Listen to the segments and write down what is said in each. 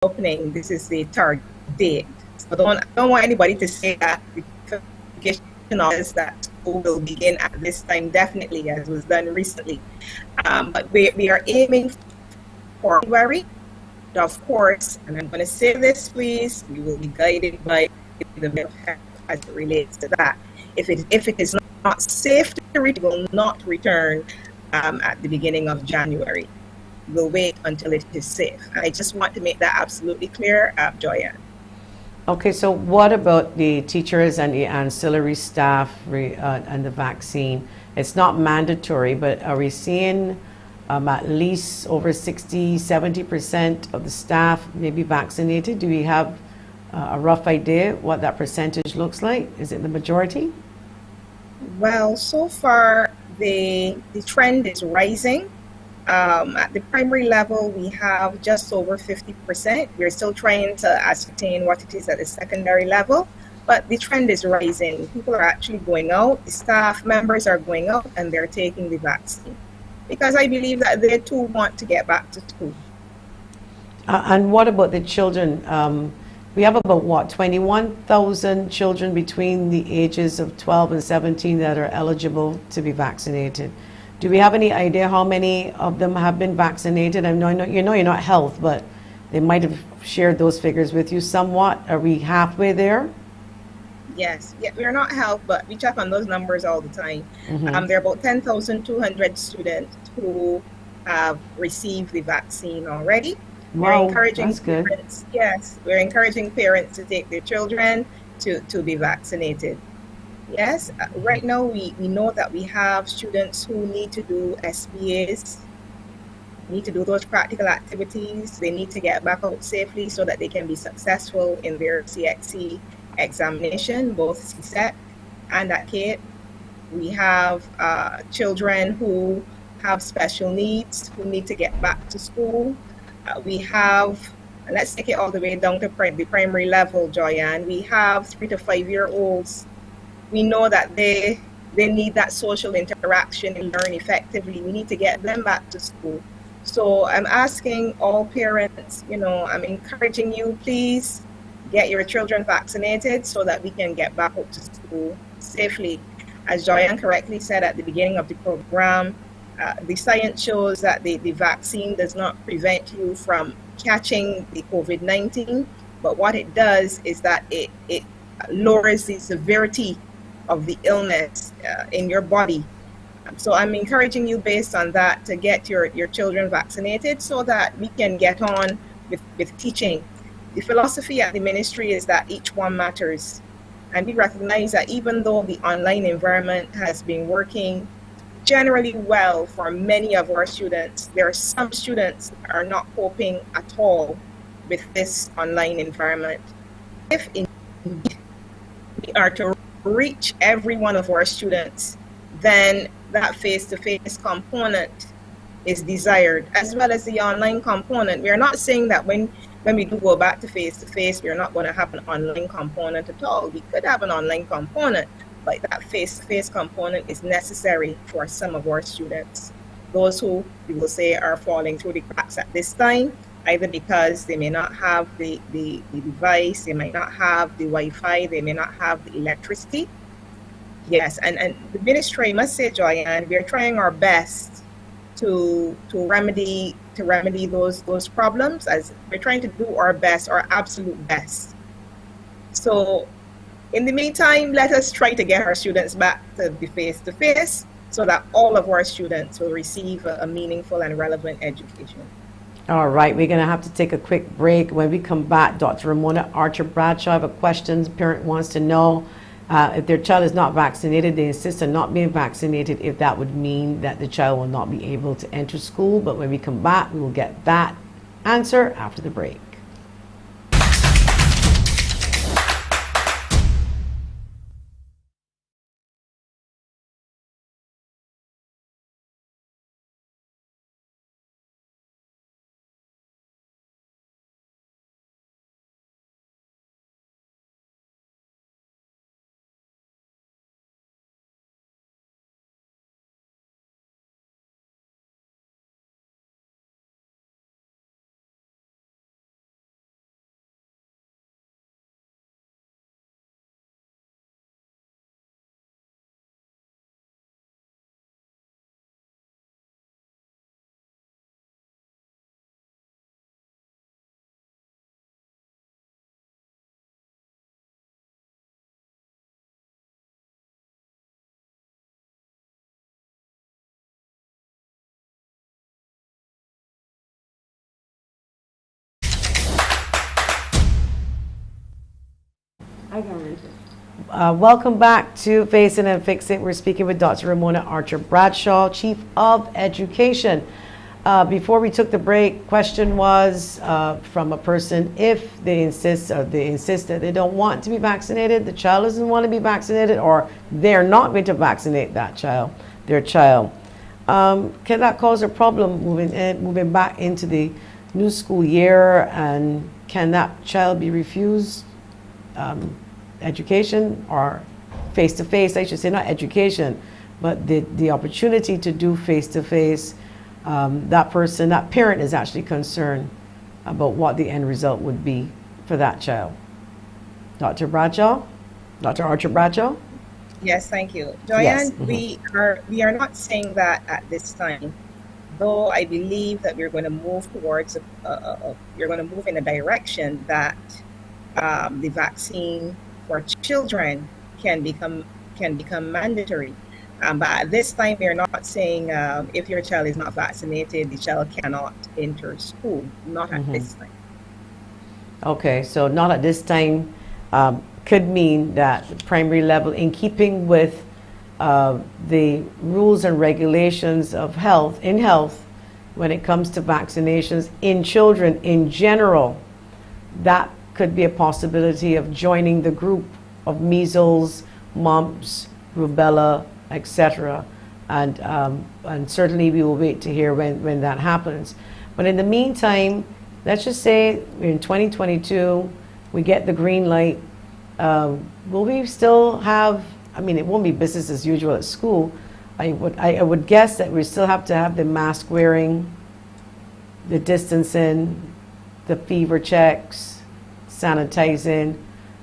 opening, this is the target date. So I don't want anybody to say that the clarification is that school will begin at this time, definitely, as was done recently. But we are aiming for February. Of course, and I'm going to say this, please, we will be guided by the mental health as it relates to that. If it is not safe to return, we will not return at the beginning of January. We'll wait until it is safe. I just want to make that absolutely clear, Joyanne. Okay, so what about the teachers and the ancillary staff and the vaccine? It's not mandatory, but are we seeing at least over 60-70% of the staff may be vaccinated? Do we have a rough idea what that percentage looks like? Is it the majority? Well, so far the trend is rising. At the primary level, we have just over 50%. We're still trying to ascertain what it is at the secondary level, but the trend is rising. People are actually going out, the staff members are going out, and they're taking the vaccine, because I believe that they too want to get back to school. And what about the children? We have about, what, 21,000 children between the ages of 12 and 17 that are eligible to be vaccinated. Do we have any idea how many of them have been vaccinated? I know you're not health, but they might have shared those figures with you somewhat. Are we halfway there? Yes, yeah, we're not health, but we check on those numbers all the time. There are about 10,200 students who have received the vaccine already. Wow, we're encouraging that's good. parents, yes, we're encouraging parents to take their children to be vaccinated. Yes, right now we know that we have students who need to do SBAs, need to do those practical activities. They need to get back out safely so that they can be successful in their CXC examination, both CSEC and at CATE. We have children who have special needs who need to get back to school. We have, let's take it all the way down to the primary level, Joyanne. We have 3 to 5 year olds. We know that they need that social interaction and learn effectively. We need to get them back to school. So I'm asking all parents, I'm encouraging you, please get your children vaccinated so that we can get back up to school safely. As Joyanne correctly said at the beginning of the program, the science shows that the vaccine does not prevent you from catching the COVID-19, but what it does is that it lowers the severity of the illness in your body. So I'm encouraging you based on that to get your children vaccinated so that we can get on with teaching. The philosophy at the ministry is that each one matters. And we recognize that even though the online environment has been working generally well for many of our students, there are some students that are not coping at all with this online environment. If indeed we are to reach every one of our students, then that face-to-face component is desired, as well as the online component. We are not saying that when we do go back to face-to-face, we're not going to have an online component at all. We could have an online component, but that face-to-face component is necessary for some of our students. Those who, we will say, are falling through the cracks at this time, either because they may not have the device, they might not have the Wi-Fi, they may not have the electricity. Yes, and the ministry, I must say, Joyanne, we are trying our best to remedy those problems, as we're trying to do our best, our absolute best. So in the meantime, let us try to get our students back to the face-to-face so that all of our students will receive a meaningful and relevant education. All right, we're going to have to take a quick break. When we come back, Dr. Ramona Archer-Bradshaw, I have a question. The parent wants to know if their child is not vaccinated, they insist on not being vaccinated, if that would mean that the child will not be able to enter school. But when we come back, we will get that answer after the break. I guarantee. Welcome back to Face It and Fix It. We're speaking with Dr. Ramona Archer-Bradshaw, Chief of Education. Before we took the break, question was from a person, if they insist that they don't want to be vaccinated, the child doesn't want to be vaccinated, or they're not going to vaccinate their child. Can that cause a problem moving back into the new school year, and can that child be refused education or face-to-face, I should say, not education, but the opportunity to do face-to-face? That parent is actually concerned about what the end result would be for that child. Dr. Archer-Bradshaw? Yes, thank you. Joanne, Yes. We are not saying that at this time, though I believe that we're going to move towards, you're going to move in a direction that the vaccine for children can become mandatory. But at this time, we are not saying if your child is not vaccinated, the child cannot enter school. Not at this time. Okay, so not at this time could mean that the primary level, in keeping with the rules and regulations of health, when it comes to vaccinations in children in general, that could be a possibility of joining the group of measles, mumps, rubella, etc. And certainly we will wait to hear when that happens. But in the meantime, let's just say in 2022, we get the green light. Will we still have, I mean, it won't be business as usual at school. I would guess that we still have to have the mask wearing, the distancing, the fever checks, sanitizing.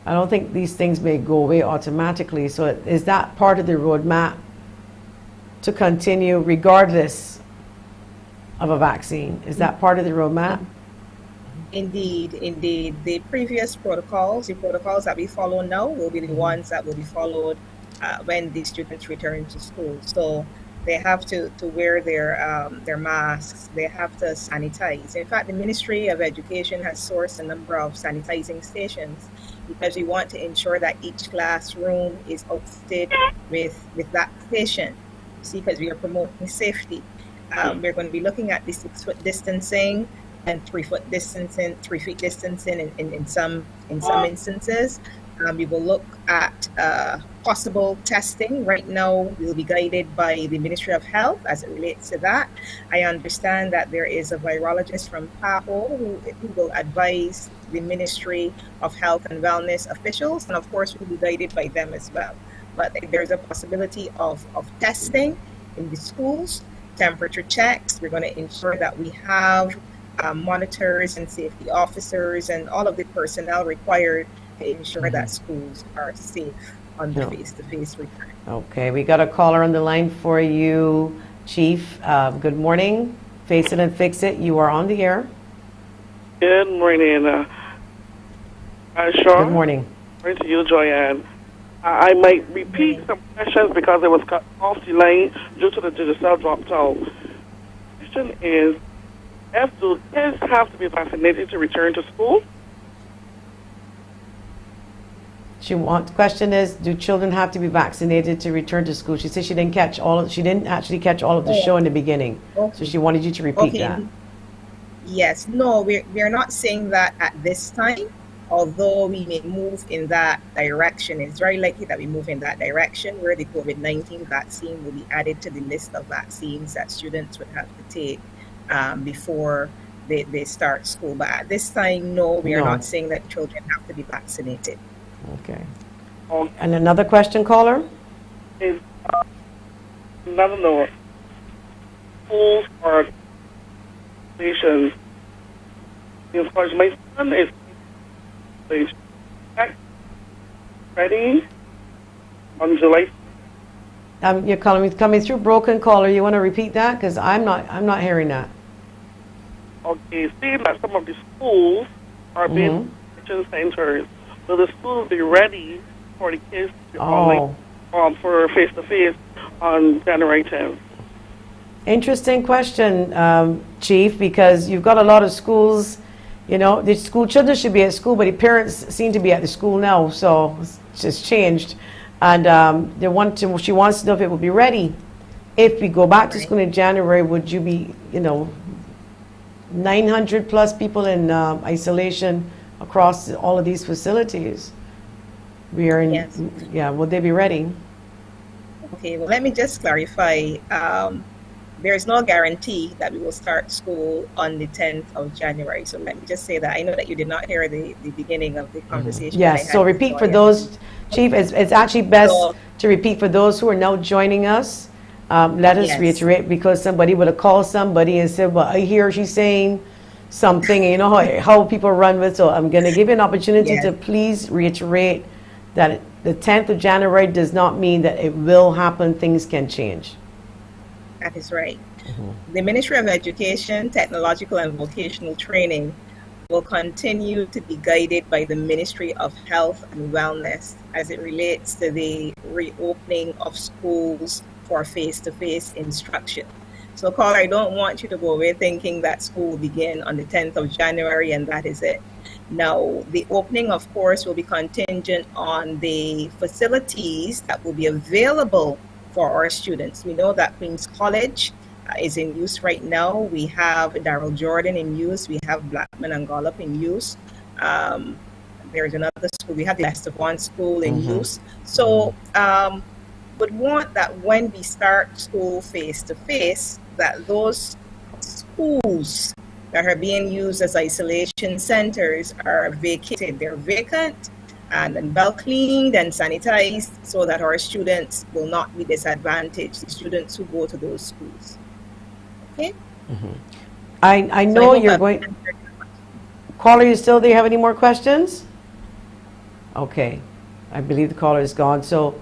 I don't think these things may go away automatically. So is that part of the roadmap to continue regardless of a vaccine? Is that part of the roadmap? Indeed. The previous protocols, the protocols that we follow now will be the ones that will be followed when the students return to school. So they have to wear their masks. They have to sanitize. In fact, the Ministry of Education has sourced a number of sanitizing stations because we want to ensure that each classroom is outfitted with that station. See, because we are promoting safety. We're going to be looking at the 6-foot distancing and 3-foot distancing, 3 feet distancing in some instances. We will look at possible testing. Right now, we'll be guided by the Ministry of Health as it relates to that. I understand that there is a virologist from PAHO who will advise the Ministry of Health and Wellness officials, and of course, we'll be guided by them as well. But there's a possibility of testing in the schools, temperature checks. We're going to ensure that we have monitors and safety officers and all of the personnel required to ensure that schools are safe on the face-to-face return. Okay, we got a caller on the line for you, Chief. Good morning. Face It and Fix It. You are on the air. Good morning, Good Sean. morning. Morning to you, Joanne. I might repeat some questions because it was cut off the line due to the digital dropped out. The question is, do kids have to be vaccinated to return to school? The question is, do children have to be vaccinated to return to school? She said she didn't actually catch all of the show in the beginning. Okay. So she wanted you to repeat that. Yes, no, we're not saying that at this time, although we may move in that direction. It's very likely that we move in that direction where the COVID-19 vaccine will be added to the list of vaccines that students would have to take before they start school. But at this time, no, we are not saying that children have to be vaccinated. Okay. And another question, caller? Is another note. Schools or stations. Of course, my son is ready on July. You're coming through broken, caller. You want to repeat that? Because I'm not hearing that. Okay, seeing that some of the schools are being vaccination centers, will the schools be ready for the kids for face-to-face on January 10th? Interesting question, Chief, because you've got a lot of schools You know, the school children should be at school, but the parents seem to be at the school now, so it's just changed. And she wants to know if it will be ready. If we go back to school in January, would you be, 900 plus people in isolation across all of these facilities? We are in, Yes. yeah, will they be ready? Okay, well, let me just clarify. There is no guarantee that we will start school on the 10th of January. So let me just say that. I know that you did not hear the beginning of the conversation. that I Yes, had so with repeat for Joy. those, Chief, it's actually best So- to repeat for those who are now joining us. Let us Yes. reiterate, because somebody would have called somebody and said, well, I hear she's saying something, and you know how people run with, so I'm going to give you an opportunity Yes. to please reiterate that the 10th of January does not mean that it will happen, things can change. That is right. The Ministry of Education, Technological and Vocational Training will continue to be guided by the Ministry of Health and Wellness as it relates to the reopening of schools for face-to-face instruction. So, caller, I don't want you to go away thinking that school will begin on the 10th of January and that is it. Now, the opening, of course, will be contingent on the facilities that will be available for our students. We know that Queen's College is in use right now. We have Darrell Jordan in use. We have Blackman and Gollop in use. There's another school. We have the Lester Vaughan School in use. So, would want that when we start school face-to-face, that those schools that are being used as isolation centers are vacated. They're vacant and then well cleaned and sanitized so that our students will not be disadvantaged, the students who go to those schools. Okay? I So know hope you're I've going, answered your question. caller, you still, do you have any more questions? Okay, I believe the caller is gone. So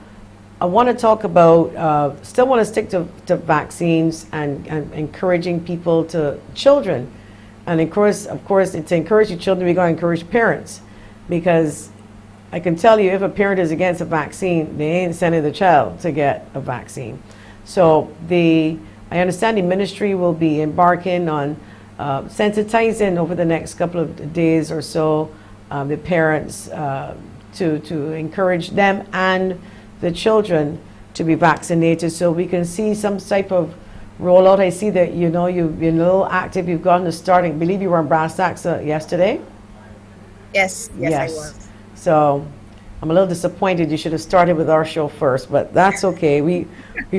I want to talk about, still want to stick to vaccines and encouraging people children. And of course, to encourage your children, we're going to encourage parents. Because I can tell you, if a parent is against a vaccine, they ain't sending the child to get a vaccine. So I understand the ministry will be embarking on sensitizing over the next couple of days or so the parents to encourage them and the children to be vaccinated, so we can see some type of rollout. I see that you've been a little active. You've gotten to starting. I believe you were in Brass Tacks yesterday. Yes, I was. So I'm a little disappointed. You should have started with our show first, but that's okay. We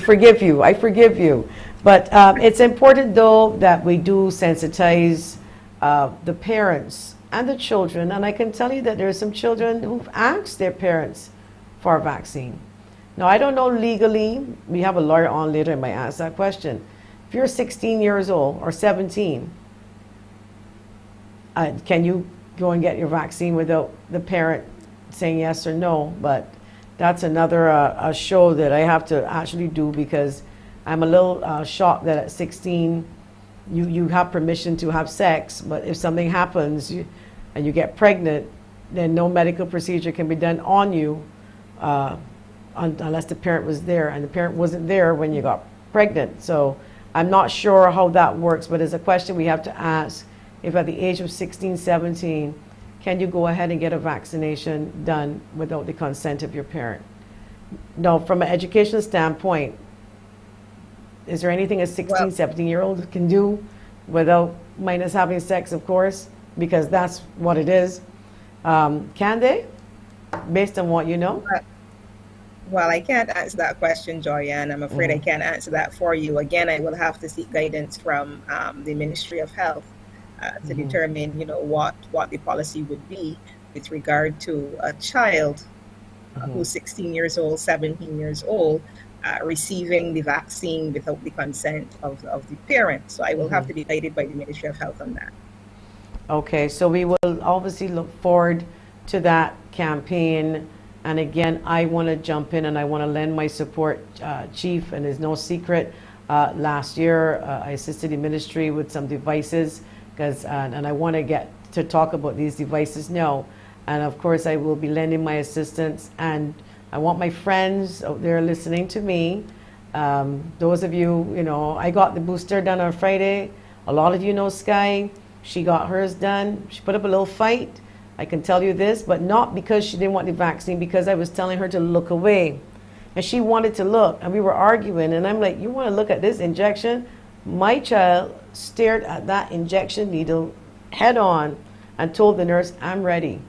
forgive you. I forgive you. But it's important, though, that we do sensitize the parents and the children. And I can tell you that there are some children who've asked their parents for a vaccine. Now, I don't know legally. We have a lawyer on later and might ask that question. If you're 16 years old or 17, can you go and get your vaccine without the parent saying yes or no? But that's another a show that I have to actually do, because I'm a little shocked that at 16 you have permission to have sex, but if something happens and you get pregnant, then no medical procedure can be done on you unless the parent was there, and the parent wasn't there when you got pregnant. So I'm not sure how that works, but it's a question we have to ask. If at the age of 16, 17, can you go ahead and get a vaccination done without the consent of your parent? Now, from an educational standpoint, is there anything a 16, 17-year-old can do without minus having sex, of course, because that's what it is? Can they, based on what you know? Well, I can't answer that question, Joyanne. I'm afraid I can't answer that for you. Again, I will have to seek guidance from the Ministry of Health to determine, what the policy would be with regard to a child who's 16 years old, 17 years old, receiving the vaccine without the consent of the parent. So I will have to be guided by the Ministry of Health on that. Okay, so we will obviously look forward to that campaign. And again, I want to jump in and I want to lend my support, Chief, and it's no secret. Last year, I assisted the ministry with some devices, and I want to get to talk about these devices now. And of course, I will be lending my assistance. And I want my friends out there listening to me, those of you, I got the booster done on Friday. A lot of you know Sky. She got hers done. She put up a little fight. I can tell you this, but not because she didn't want the vaccine, because I was telling her to look away. And she wanted to look, and we were arguing, and I'm like, you want to look at this injection? My child stared at that injection needle head on and told the nurse, I'm ready.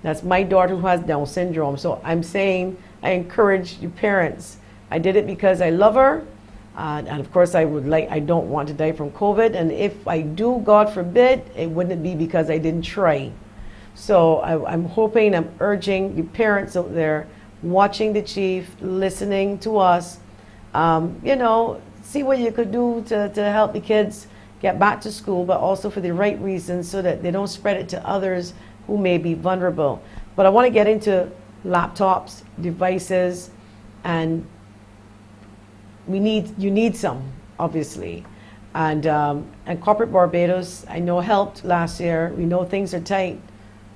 That's my daughter who has Down syndrome. So I'm saying, I encourage you parents. I did it because I love her. And of course, I don't want to die from COVID. And if I do, God forbid, it wouldn't be because I didn't try. So I'm hoping, I'm urging you parents out there watching the chief, listening to us, see what you could do to help the kids get back to school, but also for the right reasons so that they don't spread it to others who may be vulnerable. But I want to get into laptops, devices, and you need some, obviously. And Corporate Barbados, I know, helped last year. We know things are tight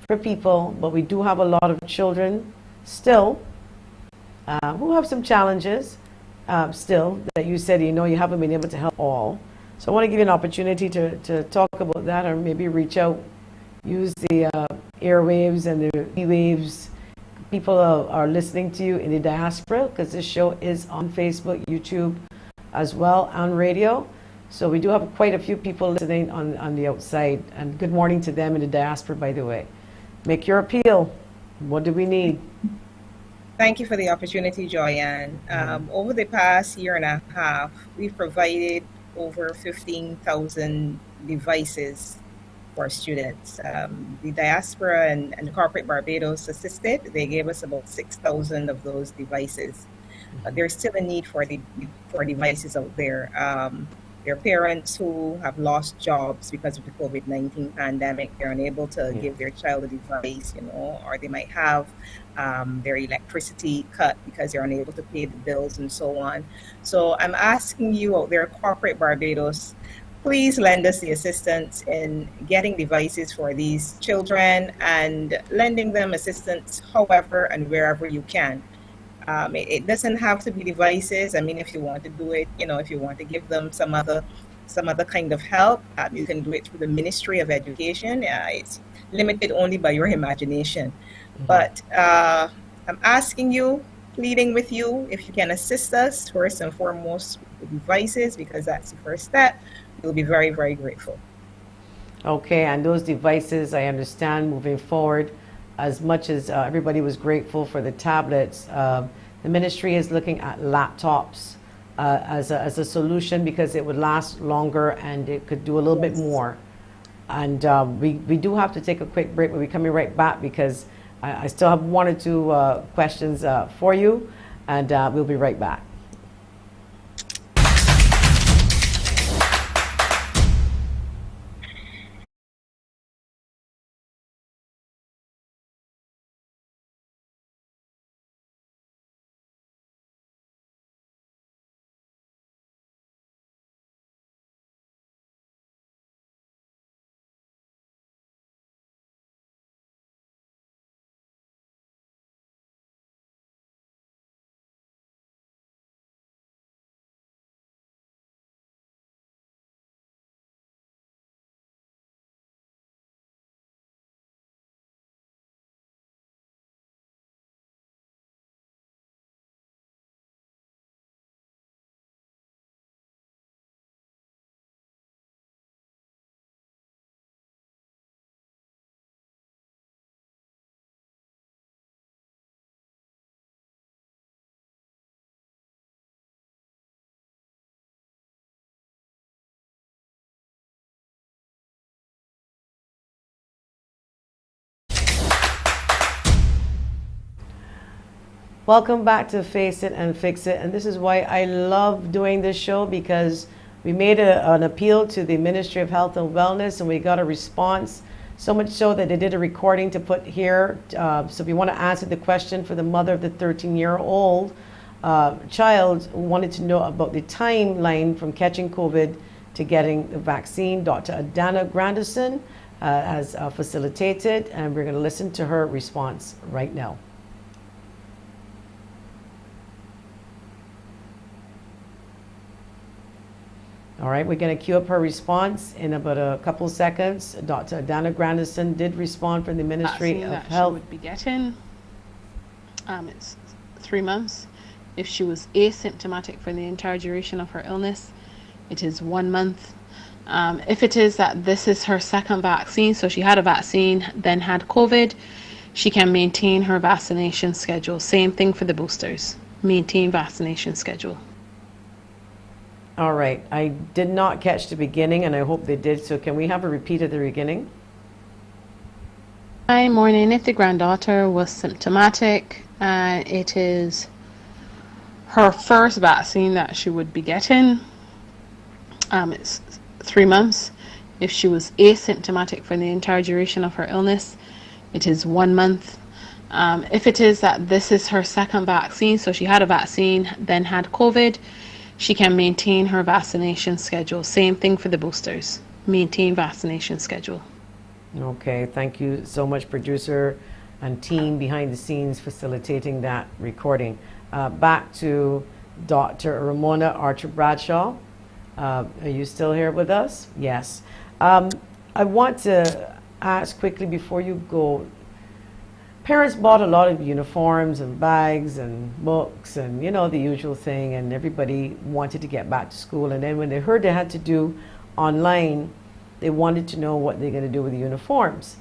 for people, but we do have a lot of children still who have some challenges still that you said, you haven't been able to help all. So I want to give you an opportunity to talk about that, or maybe reach out, use the airwaves and the waves. People are listening to you in the diaspora, because this show is on Facebook, YouTube, as well, on radio. So we do have quite a few people listening on the outside. And good morning to them in the diaspora, by the way. Make your appeal. What do we need? Thank you for the opportunity, Joyanne. Over the past year and a half, we've provided over 15,000 devices for students. The diaspora and Corporate Barbados assisted. They gave us about 6,000 of those devices. But there's still a need for devices out there. There are parents who have lost jobs because of the COVID-19 pandemic. They're unable to give their child a device, or they might have their electricity cut because they're unable to pay the bills and so on. So I'm asking you out there, Corporate Barbados, please lend us the assistance in getting devices for these children and lending them assistance however and wherever you can. It doesn't have to be devices. I mean, if you want to do it, if you want to give them some other kind of help, you can do it through the Ministry of Education. It's limited only by your imagination. Mm-hmm. But I'm asking you, pleading with you, if you can assist us first and foremost with the devices, because that's the first step, we'll be very, very grateful. Okay, and those devices, I understand, moving forward, as much as everybody was grateful for the tablets, the ministry is looking at laptops as a solution, because it would last longer and it could do a little bit more. And we do have to take a quick break. We'll be coming right back, because I still have one or two questions for you, and we'll be right back. Welcome back to Face It and Fix It. And this is why I love doing this show, because we made an appeal to the Ministry of Health and Wellness, and we got a response, so much so that they did a recording to put here. So if you want to answer the question for the mother of the 13-year-old child who wanted to know about the timeline from catching COVID to getting the vaccine, Dr. Adana Grandison has facilitated, and we're going to listen to her response right now. All right, we're going to queue up her response in about a couple seconds. Dr. Dana Grandison did respond from the Ministry of That Health. she would be getting. It's 3 months. If she was asymptomatic for the entire duration of her illness, it is 1 month. If it is that this is her second vaccine, so she had a vaccine, then had COVID, she can maintain her vaccination schedule. Same thing for the boosters. Maintain vaccination schedule. All right, I did not catch the beginning, and I hope they did, so can we have a repeat of the beginning? Hi, morning. If the granddaughter was symptomatic, it is her first vaccine that she would be getting. It's 3 months. If she was asymptomatic for the entire duration of her illness, it is 1 month. If it is that this is her second vaccine, so she had a vaccine, then had COVID, she can maintain her vaccination schedule. Same thing for the boosters. Maintain vaccination schedule. Okay, thank you so much, producer and team behind the scenes facilitating that recording. Back to Dr. Ramona Archer-Bradshaw. Are you still here with us? Yes. I want to ask quickly before you go. Parents bought a lot of uniforms and bags and books and, you know, the usual thing, and everybody wanted to get back to school. And then when they heard they had to do online, they wanted to know what they're going to do with the uniforms.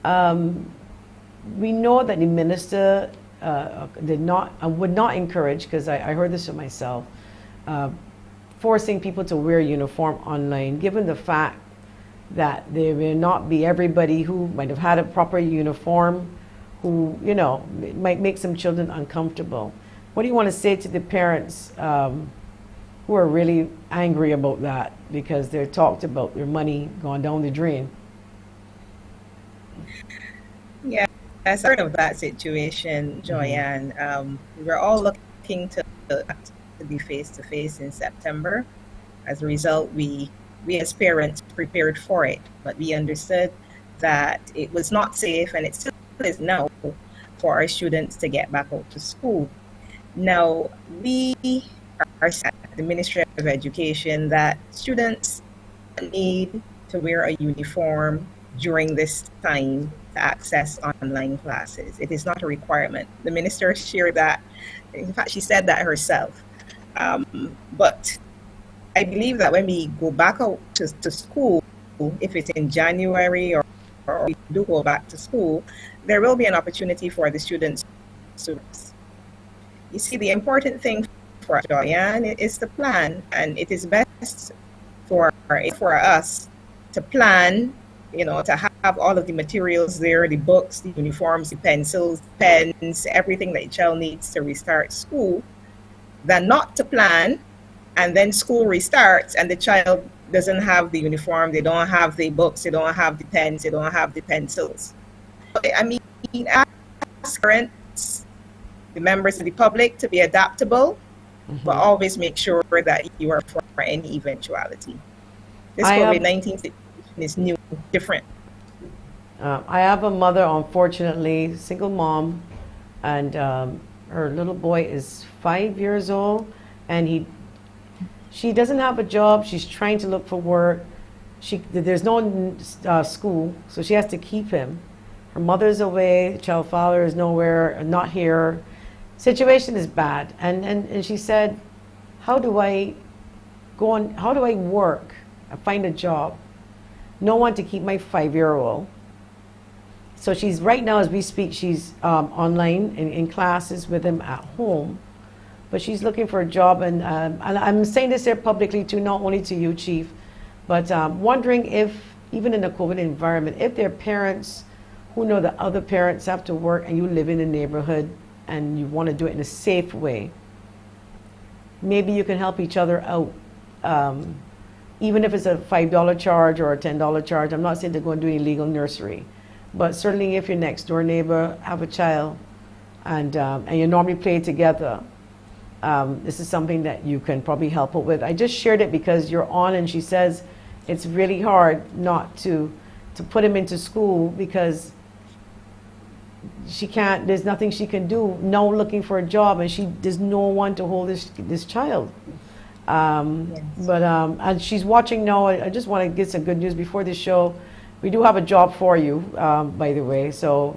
We know that the minister would not encourage, because I heard this from myself, forcing people to wear a uniform online, given the fact that there may not be everybody who might have had a proper uniform, who, you know, it might make some children uncomfortable. What do you want to say to the parents who are really angry about that because they're talked about their money going down the drain? Yeah, as part of that situation, Joyanne, we were all looking to be face-to-face in September. As a result, we as parents prepared for it, but we understood that it was not safe, and it still is now, for our students to get back out to school. Now, we are at the Ministry of Education that students need to wear a uniform during this time to access online classes. It is not a requirement. The minister shared that. In fact, she said that herself. But I believe that when we go back out to school, if it's in January or we do go back to school, there will be an opportunity for the students to. You see, the important thing for Joyanne is to plan, and it is best for us to plan, you know, to have all of the materials there, the books, the uniforms, the pencils, pens, everything that the child needs to restart school, than not to plan, and then school restarts and the child doesn't have the uniform, they don't have the books, they don't have the pens, they don't have the pencils. I mean, ask parents, the members of the public, to be adaptable, but always make sure that you are for any eventuality. This COVID-19 situation is new, different. I have a mother, unfortunately, single mom, and her little boy is 5 years old, and she doesn't have a job. She's trying to look for work. There's no school, so she has to keep him. Her mother's away, the child father is nowhere, not here. Situation is bad, and she said, how do I work? I find a job. No one to keep my 5-year-old. So she's, right now as we speak, she's online in classes with him at home, but she's looking for a job. And I'm saying this here publicly too, not only to you, Chief, but wondering if, even in a COVID environment, if there are parents who know that other parents have to work and you live in a neighborhood and you want to do it in a safe way, maybe you can help each other out. Even if it's a $5 charge or a $10 charge. I'm not saying to go and do illegal nursery, but certainly if your next door neighbor have a child and you normally play together, this is something that you can probably help her with. I just shared it because you're on, and she says it's really hard not to put him into school because she can't, there's nothing she can do, no looking for a job, and there's no one to hold this child. Yes. But and she's watching now. I just want to get some good news before the show. We do have a job for you, by the way. So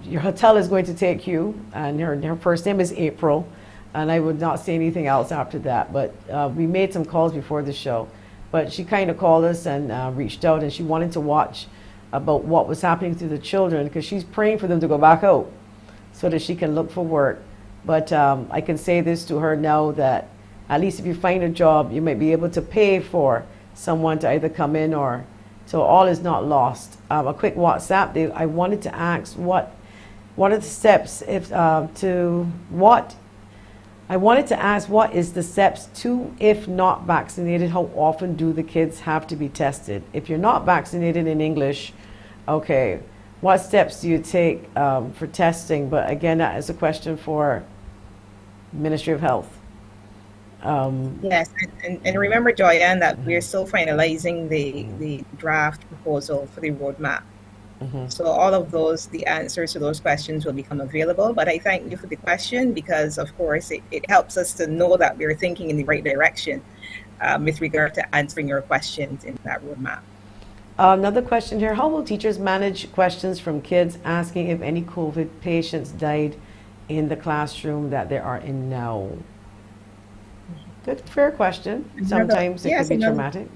your hotel is going to take you, and her first name is April, and I would not say anything else after that. But we made some calls before the show, but she kind of called us and reached out, and she wanted to watch about what was happening to the children because she's praying for them to go back out so that she can look for work. But I can say this to her now that at least if you find a job, you might be able to pay for someone to either come in or, so all is not lost. A quick WhatsApp, I wanted to ask what are the steps I wanted to ask what is the steps to, if not vaccinated, how often do the kids have to be tested? If you're not vaccinated in English, okay, what steps do you take for testing? But again, that is a question for Ministry of Health. Yes, and remember, Joyanne, that we're still finalizing the draft proposal for the roadmap. So all of the answers to those questions will become available. But I thank you for the question because, of course, it helps us to know that we're thinking in the right direction with regard to answering your questions in that roadmap. Another question here, how will teachers manage questions from kids asking if any COVID patients died in the classroom that they are in now? Good, fair question. Sometimes it can be traumatic.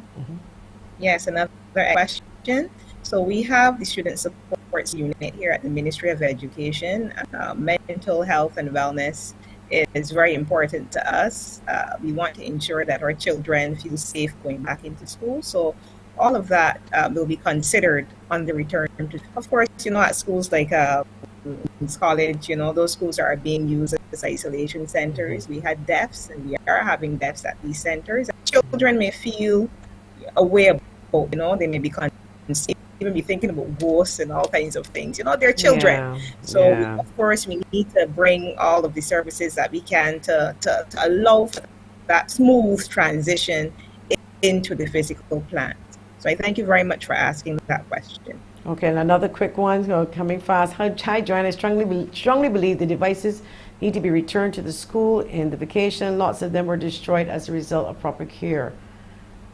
Yes, another question. So we have the Student Support Unit here at the Ministry of Education. Mental health and wellness is very important to us. We want to ensure that our children feel safe going back into school. So all of that will be considered on the return to, of course, at schools like college, those schools are being used as isolation centers. We had deaths and we are having deaths at these centers. Children may feel aware about, they may be even be thinking about ghosts and all kinds of things. They're children. Of course, we need to bring all of the services that we can to allow for that smooth transition into the physical plant. So I thank you very much for asking that question. Okay, and another quick one coming fast. Hi, Joanne. I strongly believe the devices need to be returned to the school in the vacation. Lots of them were destroyed as a result of proper care.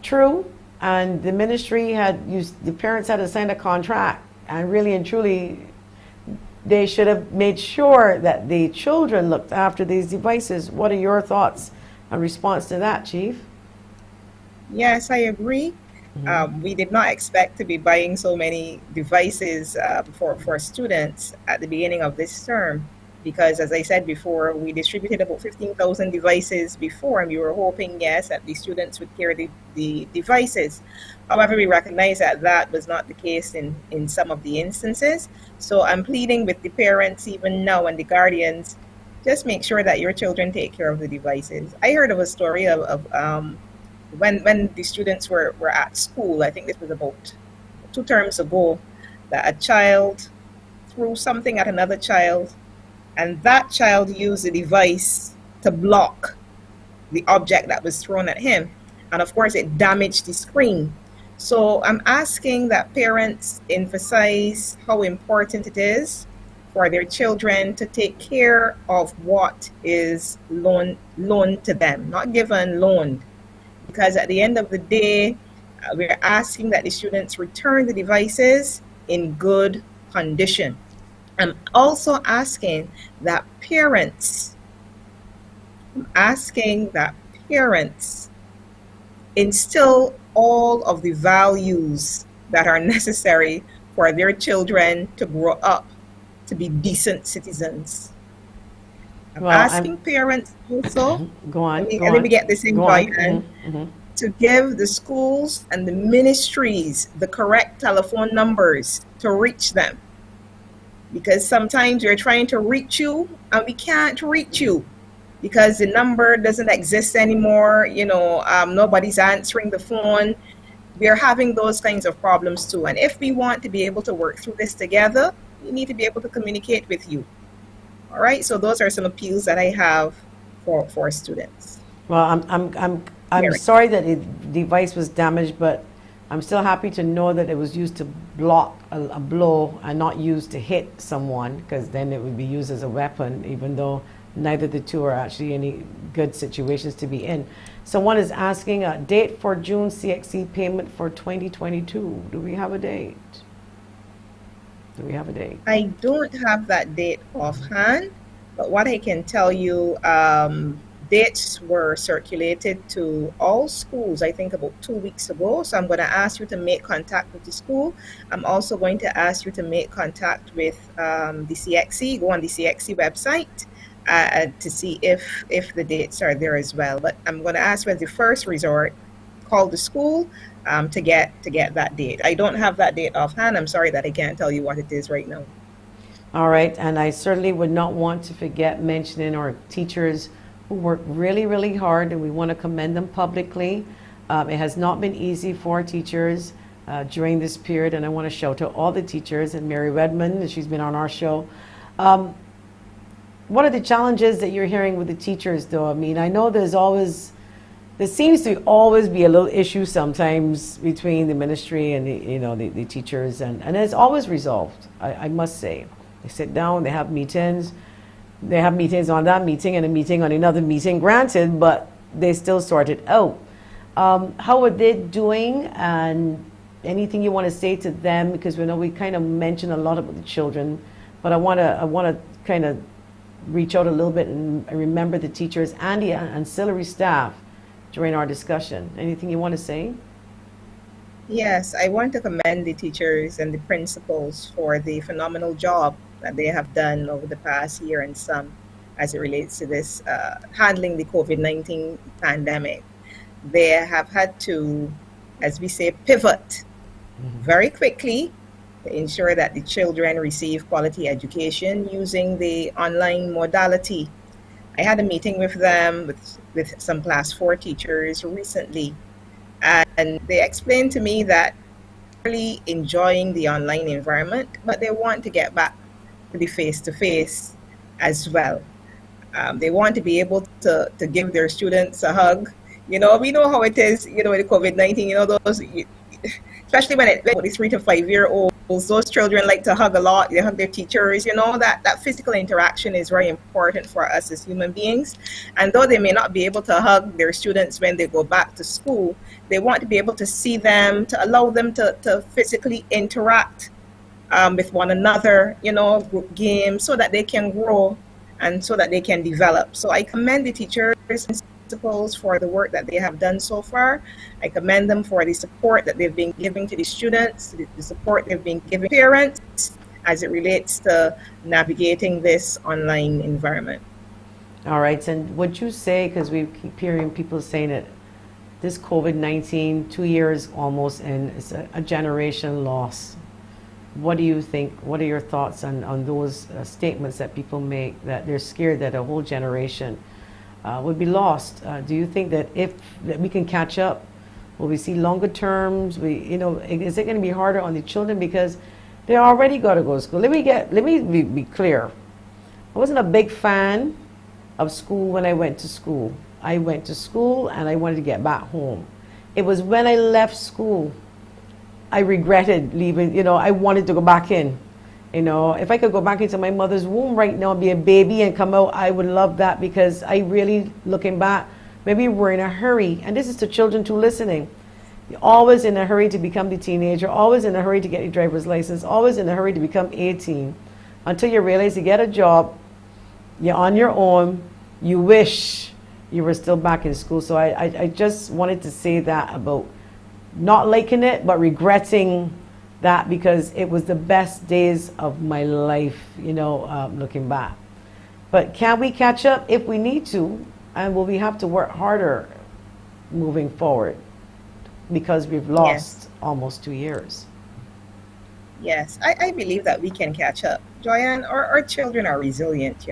True. And the ministry the parents had to sign a contract, and really and truly, they should have made sure that the children looked after these devices. What are your thoughts in response to that, Chief? Yes, I agree. We did not expect to be buying so many devices for students at the beginning of this term. Because as I said before, we distributed about 15,000 devices before, and we were hoping, yes, that the students would carry the devices. However, we recognize that that was not the case in some of the instances. So I'm pleading with the parents even now and the guardians, just make sure that your children take care of the devices. I heard of a story of when the students were at school, I think this was about 2 terms ago, that a child threw something at another child, and that child used the device to block the object that was thrown at him. And of course, it damaged the screen. So I'm asking that parents emphasize how important it is for their children to take care of what is loaned to them, not given, loaned. Because at the end of the day, we're asking that the students return the devices in good condition. I'm also asking that parents instill all of the values that are necessary for their children to grow up to be decent citizens. I'm asking parents also, let me get this in right, to give the schools and the ministries the correct telephone numbers to reach them. Because sometimes we're trying to reach you and we can't reach you because the number doesn't exist anymore. Nobody's answering the phone. We're having those kinds of problems too. And if we want to be able to work through this together, we need to be able to communicate with you. All right. So those are some appeals that I have for students. Well, I'm sorry that the device was damaged, but I'm still happy to know that it was used to block a blow and not used to hit someone, because then it would be used as a weapon, even though neither the two are actually any good situations to be in. Someone is asking a date for June CXC payment for 2022. Do we have a date? Do we have a date? I don't have that date offhand, but what I can tell you, dates were circulated to all schools, I think about 2 weeks ago. So I'm going to ask you to make contact with the school. I'm also going to ask you to make contact with the CXC, go on the CXC website to see if the dates are there as well. But I'm going to ask you as the first resort, call the school to get that date. I don't have that date offhand. I'm sorry that I can't tell you what it is right now. All right, and I certainly would not want to forget mentioning our teachers who work really, really hard, and we want to commend them publicly. It has not been easy for teachers during this period, and I want to shout out all the teachers, and Mary Redmond, she's been on our show. What are the challenges that you're hearing with the teachers, though? I mean, I know there seems to always be a little issue sometimes between the ministry and the teachers, and it's always resolved, I must say. They sit down, they have meetings. They have meetings on that meeting and a meeting on another meeting, granted, but they still sort it out. How are they doing, and anything you want to say to them? Because we know we kind of mentioned a lot about the children, but I want to kind of reach out a little bit and remember the teachers and the ancillary staff during our discussion. Anything you want to say? Yes, I want to commend the teachers and the principals for the phenomenal job that they have done over the past year and some as it relates to this handling the COVID-19 pandemic. They have had to, as we say, pivot very quickly to ensure that the children receive quality education using the online modality. I had a meeting with them, with some class 4 teachers recently, and they explained to me that they're really enjoying the online environment, but they want to get back to the face-to-face as well. They want to be able to give their students a hug. We know how it is, with COVID-19, those, especially when it's the 3 to 5 year olds, those children like to hug a lot. They hug their teachers, that physical interaction is very important for us as human beings. And though they may not be able to hug their students when they go back to school, they want to be able to see them, to allow them to physically interact with one another, group games, so that they can grow and so that they can develop. So I commend the teachers and principals for the work that they have done so far. I commend them for the support that they've been giving to the students, the support they've been giving parents as it relates to navigating this online environment. All right, and would you say, because we keep hearing people saying that this COVID-19, 2 years almost, and it's a generation loss. What do you think? What are your thoughts on those statements that people make, that they're scared that a whole generation would be lost? Do you think that that we can catch up? Will we see longer terms? Is it going to be harder on the children because they already got to go to school? Let me be clear. I wasn't a big fan of school when I went to school. I went to school and I wanted to get back home. It was when I left school I regretted leaving. I wanted to go back in. If I could go back into my mother's womb right now and be a baby and come out, I would love that, because I really, looking back, maybe we're in a hurry. And this is to children too listening. You're always in a hurry to become the teenager, always in a hurry to get your driver's license, always in a hurry to become 18, until you realize you get a job, you're on your own, you wish you were still back in school. So I just wanted to say that about not liking it, but regretting that, because it was the best days of my life, looking back. But can we catch up? If we need to, and will we have to work harder moving forward, because we've lost almost 2 years? Yes, I believe that we can catch up. Joyanne, our children are resilient,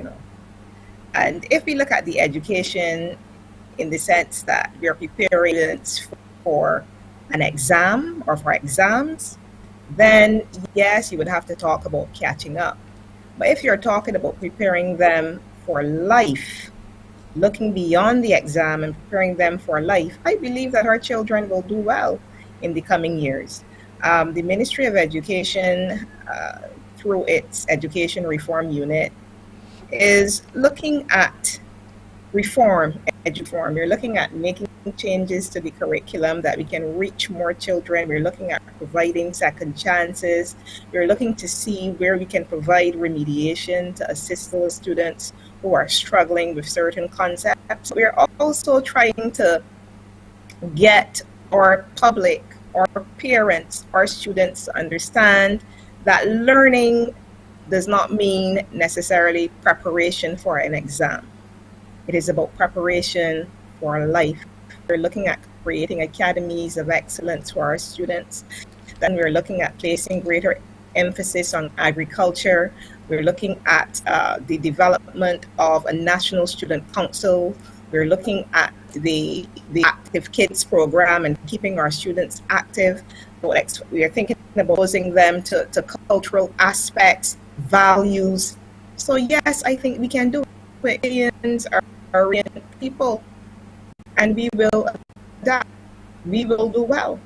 And if we look at the education in the sense that we are preparing students for an exam or for exams, then yes, you would have to talk about catching up. But if you're talking about preparing them for life, looking beyond the exam and preparing them for life, I believe that our children will do well in the coming years. The Ministry of Education, through its Education Reform Unit, is looking at reform, eduform. You're looking at making changes to the curriculum that we can reach more children. We're looking at providing second chances. We're looking to see where we can provide remediation to assist those students who are struggling with certain concepts. We're also trying to get our public, our parents, our students to understand that learning does not mean necessarily preparation for an exam. It is about preparation for life. We're looking at creating academies of excellence for our students. Then we're looking at placing greater emphasis on agriculture. We're looking at the development of a national student council. We're looking at the Active Kids program and keeping our students active. We are thinking about exposing them to cultural aspects, values. So yes, I think we can do it. Indians are people, and we will adapt. We will do well.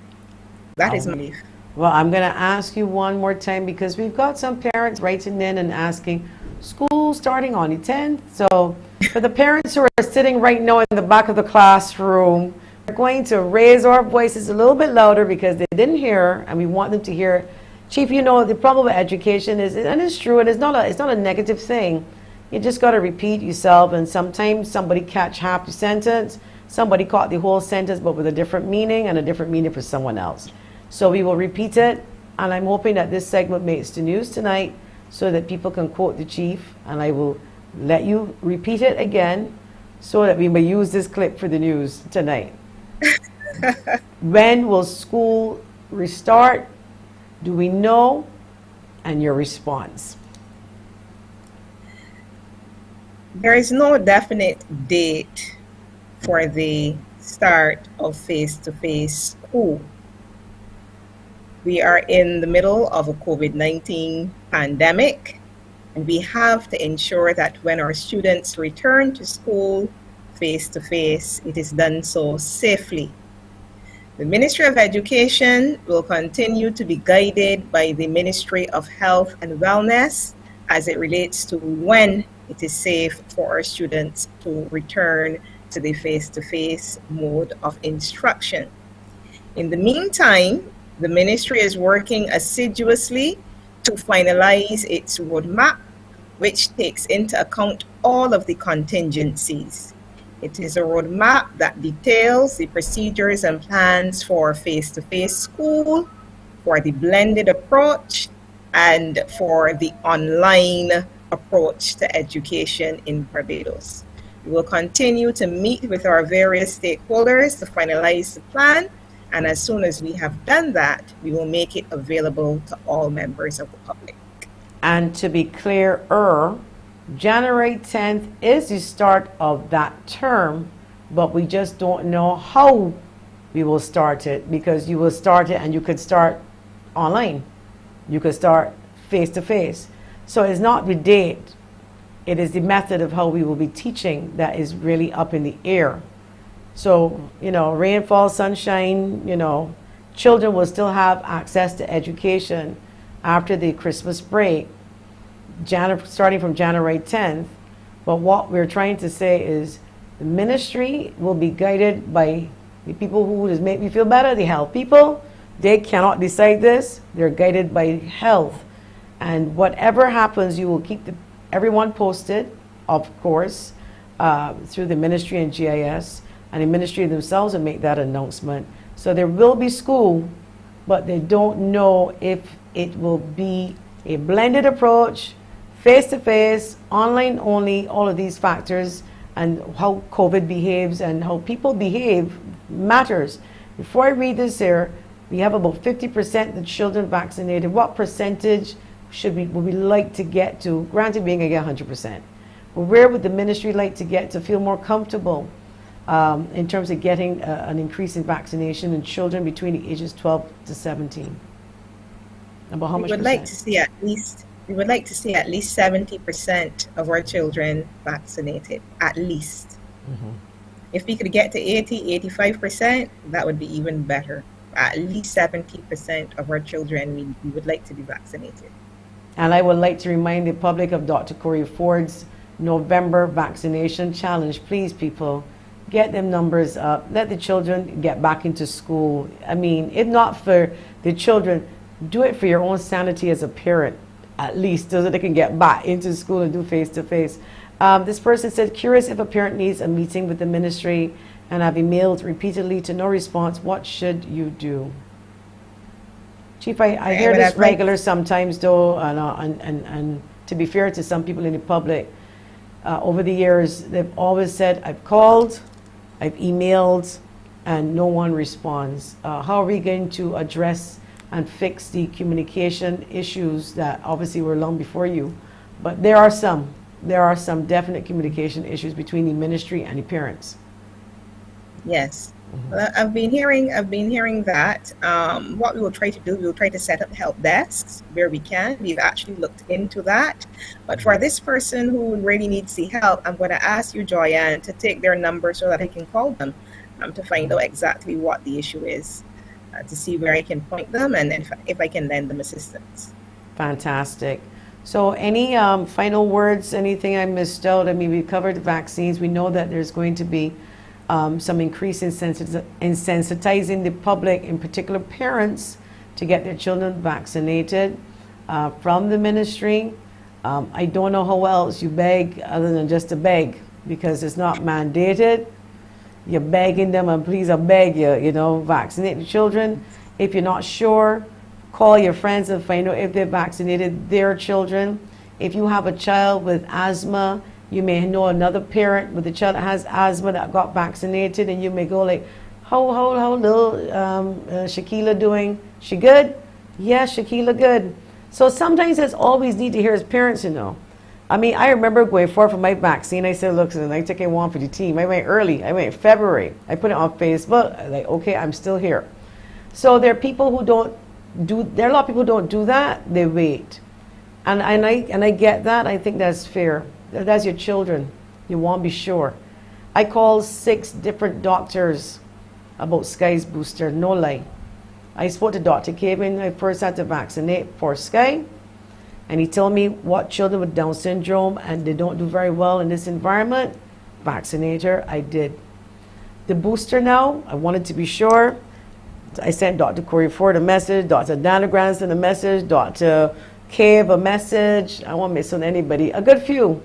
That is my belief. Well, I'm going to ask you one more time, because we've got some parents writing in and asking, school starting on the 10th. So for the parents who are sitting right now in the back of the classroom, we're going to raise our voices a little bit louder because they didn't hear, and we want them to hear. Chief, you know, the problem with education is, and it's true, and it's not a negative thing. You just got to repeat yourself, and sometimes somebody catch half the sentence, somebody caught the whole sentence, but with a different meaning, and a different meaning for someone else. So we will repeat it, and I'm hoping that this segment makes the news tonight so that people can quote the chief, and I will let you repeat it again so that we may use this clip for the news tonight. When will school restart? Do we know? And your response. There is no definite date for the start of face-to-face school. We are in the middle of a COVID-19 pandemic, and we have to ensure that when our students return to school face-to-face, it is done so safely. The Ministry of Education will continue to be guided by the Ministry of Health and Wellness as it relates to when it is safe for our students to return to the face-to-face mode of instruction. In the meantime, the ministry is working assiduously to finalize its roadmap, which takes into account all of the contingencies. It is a roadmap that details the procedures and plans for face-to-face school, for the blended approach, and for the online approach to education in Barbados. We will continue to meet with our various stakeholders to finalize the plan, and as soon as we have done that, we will make it available to all members of the public. And to be clearer, January 10th is the start of that term, but we just don't know how we will start it, because you will start it and you could start online. You could start face-to-face. So it's not the date, it is the method of how we will be teaching that is really up in the air. So, you know, rainfall, sunshine, you know, children will still have access to education after the Christmas break, starting from January 10th. But what we're trying to say is the ministry will be guided by the people who just make me feel better, the health people. They cannot decide this. They're guided by health. And whatever happens, you will keep everyone posted, of course, through the ministry and GIS, and the ministry themselves will make that announcement. So there will be school, but they don't know if it will be a blended approach, face-to-face, online only, all of these factors, and how COVID behaves and how people behave matters. Before I read this here, we have about 50% of the children vaccinated. What percentage would we like to get to? Granted, being again 100%. But where would the ministry like to get to feel more comfortable in terms of getting an increase in vaccination in children between the ages 12 to 17? About how much We would like to see at least 70% of our children vaccinated, at least. Mm-hmm. If we could get to 85%, that would be even better. At least 70% of our children we would like to be vaccinated. And I would like to remind the public of Dr. Corey Forde's November vaccination challenge. Please, people, get them numbers up. Let the children get back into school. I mean, if not for the children, do it for your own sanity as a parent, at least, so that they can get back into school and do face-to-face. This person said, curious if a parent needs a meeting with the ministry and I've emailed repeatedly to no response. What should you do? Chief, I hear this regular sometimes, though, and to be fair to some people in the public, over the years, they've always said, I've called, I've emailed, and no one responds. How are we going to address and fix the communication issues that obviously were long before you? But there are some definite communication issues between the ministry and the parents. Yes. Well, I've been hearing that what we will try to do, we will try to set up help desks where we can. We've actually looked into that. But for this person who really needs the help, I'm going to ask you, Joyanne, to take their number so that I can call them to find out exactly what the issue is, to see where I can point them and if I can lend them assistance. Fantastic. So any final words, anything I missed out? I mean, we covered the vaccines. We know that there's going to be some increase in sensitizing the public, in particular parents, to get their children vaccinated from the ministry. I don't know how else you beg other than just to beg, because it's not mandated. You're begging them, and please, I beg you, vaccinate the children. If you're not sure, call your friends and find out if they've vaccinated their children. If you have a child with asthma, you may know another parent with a child that has asthma that got vaccinated, and you may go like, how little Shaquila doing? She good? Yes, Shaquila good. So sometimes that's all we need to hear as parents, I mean, I remember going forward for my vaccine. I said, look, I take one for the team. I went early. I went February. I put it on Facebook. Like, okay, I'm still here. So there are people who there are a lot of people who don't do that. They wait. And I get that. I think that's fair. That's your children. You want to be sure. I called 6 different doctors about Sky's booster, no lie. I spoke to Dr. Kevin. I first had to vaccinate for Sky. And he told me what children with Down syndrome and they don't do very well in this environment, vaccinate her. I did. The booster now, I wanted to be sure. I sent Dr. Corey Forde a message, Dr. Dana Granson a message, Dr. Cave a message. I won't miss on anybody. A good few.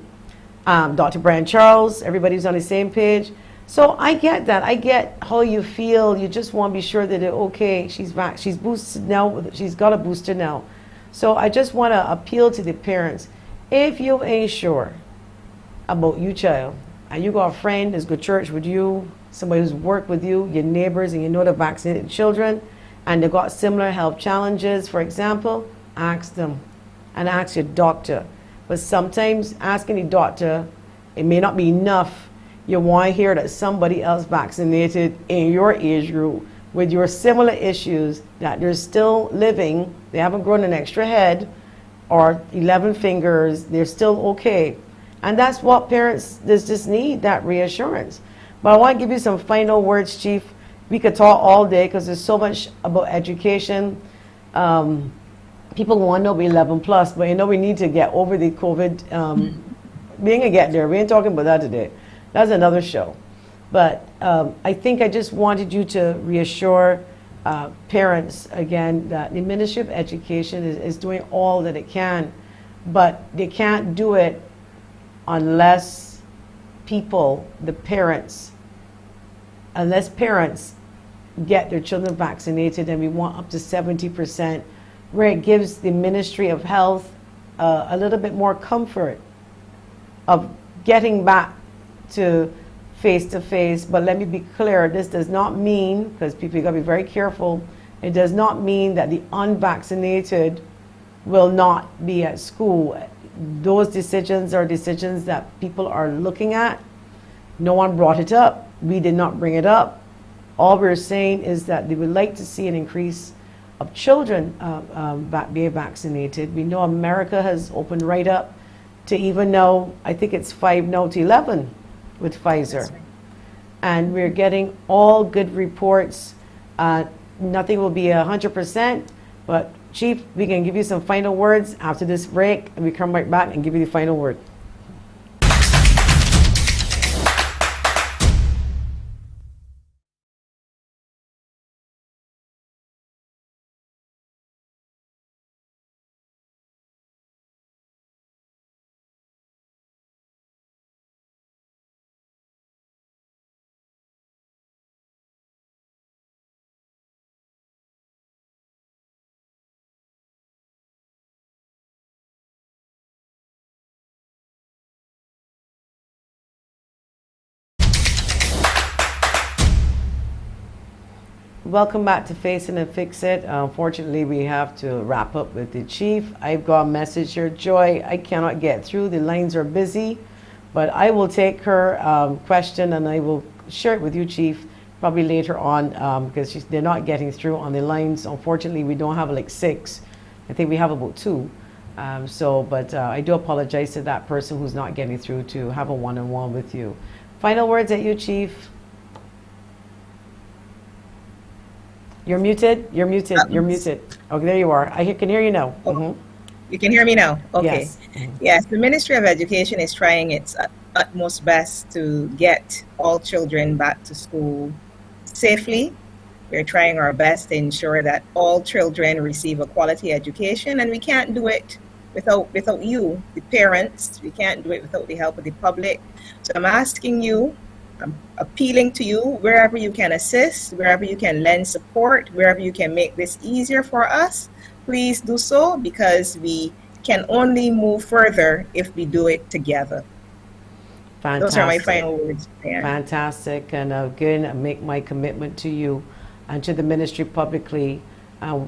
Dr. Brian Charles, everybody's on the same page. So I get that. I get how you feel. You just want to be sure that they're okay. She's boosted now. She's got a booster now. So I just want to appeal to the parents. If you ain't sure about your child, and you got a friend that's go to church with you, somebody who's worked with you, your neighbors, and you know the vaccinated children, and they got similar health challenges, for example, ask them and ask your doctor. But sometimes asking the doctor, it may not be enough. You want to hear that somebody else vaccinated in your age group with your similar issues, that they're still living, they haven't grown an extra head or 11 fingers, they're still okay. And that's what parents just need, that reassurance. But I want to give you some final words, Chief. We could talk all day because there's so much about education. People want to know we're 11 plus, but we need to get over the COVID. We ain't gonna get there. We ain't talking about that today. That's another show. But I think I just wanted you to reassure parents again that the Ministry of Education is doing all that it can, but they can't do it unless parents get their children vaccinated, and we want up to 70%, where it gives the Ministry of Health a little bit more comfort of getting back to face-to-face. But let me be clear, this does not mean, because people got to be very careful, it does not mean that the unvaccinated will not be at school. Those decisions are decisions that people are looking at. No one brought it up. We did not bring it up. All we're saying is that they would like to see an increase of children being vaccinated. We know America has opened right up to even now, I think it's 5 now to 11 with Pfizer. Right. And we're getting all good reports. Nothing will be 100%, but Chief, we can give you some final words after this break, and we come right back and give you the final word. welcome back to Face It and Fix It. Unfortunately, we have to wrap up with the chief. I've got a message here. Joy, I cannot get through. The lines are busy, but I will take her question and I will share it with you, chief, probably later on because they're not getting through on the lines. Unfortunately, we don't have like 6. I think we have about 2. But I do apologize to that person who's not getting through to have a one-on-one with you. Final words at you, chief. You're muted. You're muted. You're muted. Okay, there you are. Can hear you now. Mm-hmm. You can hear me now? Okay. Yes. Yes, the Ministry of Education is trying its utmost best to get all children back to school safely. We're trying our best to ensure that all children receive a quality education, and we can't do it without you, the parents. We can't do it without the help of the public. So I'm asking you, I'm appealing to you, wherever you can assist, wherever you can lend support, wherever you can make this easier for us, please do so, because we can only move further if we do it together. Fantastic. Those are my final words. Yeah. Fantastic. And again, I make my commitment to you and to the ministry publicly.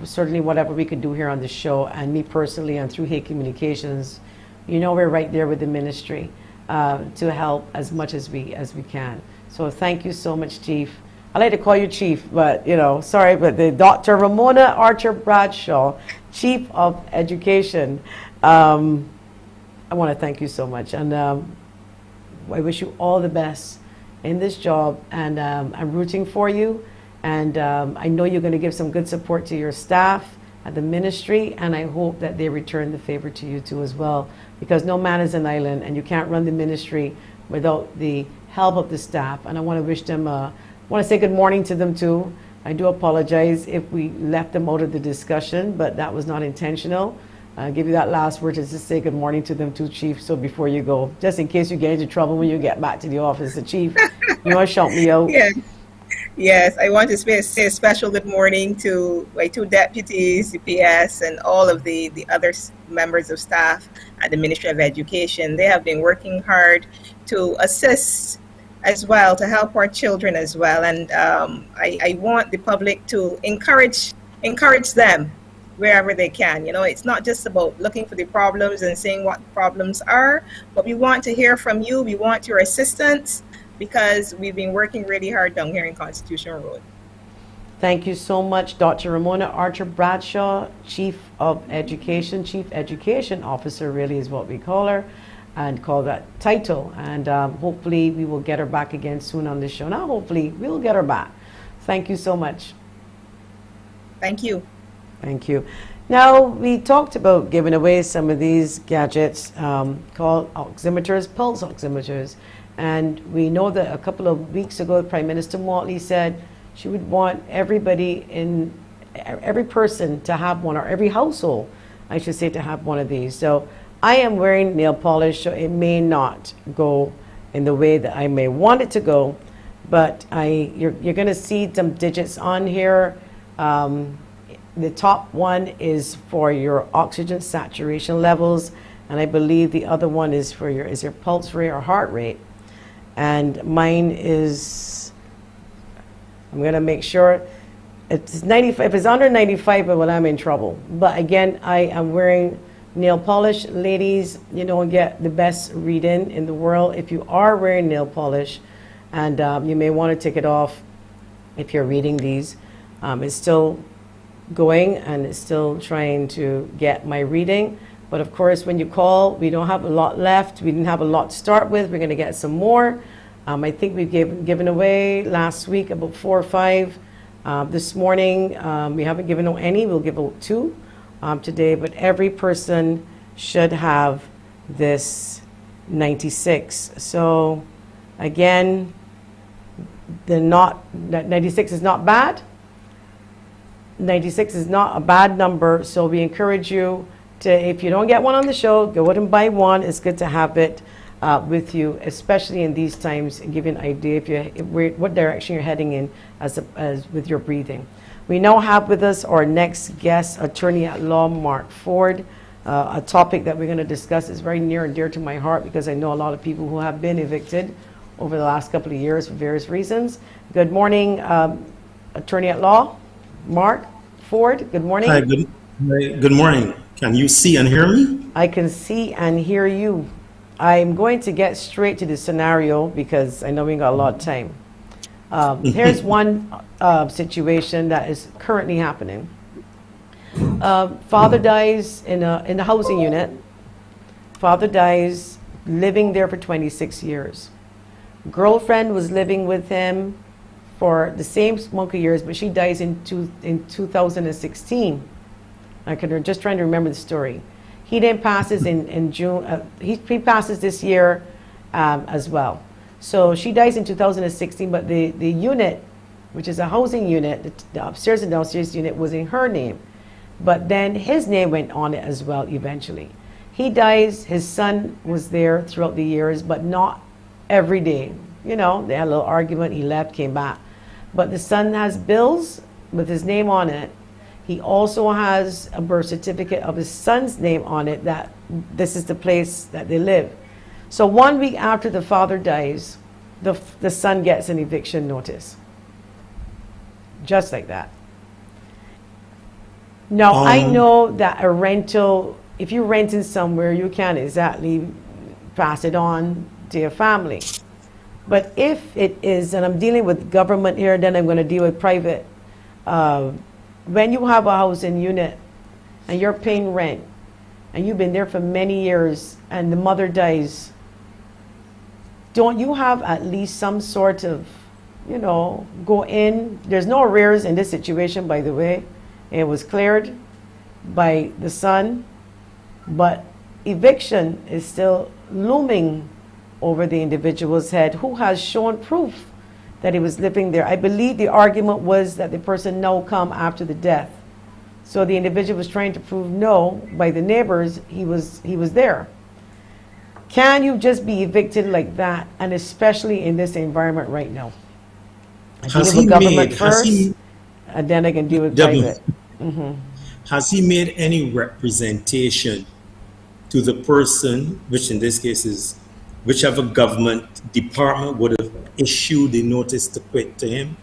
Certainly whatever we can do here on the show, and me personally and through Haigh Communications, we're right there with the ministry to help as much as we can. So thank you so much, Chief. I like to call you Chief, but sorry, but the Dr. Ramona Archer-Bradshaw, Chief of Education. I want to thank you so much, and I wish you all the best in this job, and I'm rooting for you, and I know you're going to give some good support to your staff at the ministry, and I hope that they return the favor to you too as well, because no man is an island, and you can't run the ministry without the help of the staff. And I want to wish them, I want to say good morning to them too. I do apologize if we left them out of the discussion, but that was not intentional. I'll give you that last word to just say good morning to them too, Chief, so before you go, just in case you get into trouble when you get back to the office. The Chief, you want to shout me out? Yeah. Yes, I want to say a special good morning to my 2 deputies, the PS, and all of the other members of staff at the Ministry of Education. They have been working hard to assist as well, to help our children as well. And I want the public to encourage them wherever they can. It's not just about looking for the problems and saying what the problems are, but we want to hear from you. We want your assistance, because we've been working really hard down here in Constitution Road. Thank you so much, Dr. Ramona Archer-Bradshaw, Chief of Education. Chief Education Officer really is what we call her, and call that title. And hopefully we will get her back again soon on this show. Now, hopefully we'll get her back. Thank you so much. Thank you. Thank you. Now, we talked about giving away some of these gadgets called oximeters, pulse oximeters. And we know that a couple of weeks ago, Prime Minister Motley said she would want every person to have one, or every household, I should say, to have one of these. So I am wearing nail polish, so it may not go in the way that I may want it to go, but you're going to see some digits on here. The top one is for your oxygen saturation levels, and I believe the other one is for your pulse rate or heart rate. And mine is, I'm going to make sure it's 95. If it's under 95, well, I'm in trouble. But again, I am wearing nail polish. Ladies, get the best reading in the world if you are wearing nail polish. And you may want to take it off if you're reading these. It's still going, and it's still trying to get my reading. But of course, when you call, we don't have a lot left. We didn't have a lot to start with. We're going to get some more. I think we've given away last week about 4 or 5. This morning, we haven't given away any. We'll give out 2 today. But every person should have this 96. So again, 96 is not bad. 96 is not a bad number. So we encourage you to, if you don't get one on the show, go out and buy one. It's good to have it with you, especially in these times, and give you an idea what direction you're heading in as with your breathing. We now have with us our next guest, attorney at law, Mark Forde. A topic that we're going to discuss is very near and dear to my heart, because I know a lot of people who have been evicted over the last couple of years for various reasons. Good morning, attorney at law, Mark Forde. Good morning. Hi, good morning. Can you see and hear me? I can see and hear you. I'm going to get straight to the scenario because I know we got a lot of time. Here's one situation that is currently happening. Father dies in a housing unit. Father dies living there for 26 years. Girlfriend was living with him for the same amount of years, but she dies in 2016. I'm just trying to remember the story. He then passes in June. He passes this year as well. So she dies in 2016, but the unit, which is a housing unit, the upstairs and downstairs unit was in her name. But then his name went on it as well eventually. He dies, his son was there throughout the years, but not every day. You know, they had a little argument, he left, came back. But the son has bills with his name on it. He also has a birth certificate of his son's name on it that this is the place that they live. So 1 week after the father dies, the son gets an eviction notice. Just like that. Now, I know that a rental, if you're renting somewhere, you can't exactly pass it on to your family. But if it is, and I'm dealing with government here, then I'm going to deal with private. When you have a housing unit and you're paying rent and you've been there for many years and the mother dies, don't you have at least some sort of, you know, go in? There's no arrears in this situation, by the way. It was cleared by the son, but eviction is still looming over the individual's head who has shown proof that he was living there. I believe the argument was that the person now come after the death. So the individual was trying to prove no by the neighbors he was there. Can you just be evicted like that, and especially in this environment right now? I deal with government first, and then I can deal with private. Has he made any representation to the person, which in this case is whichever government department would have issued the notice to quit to him?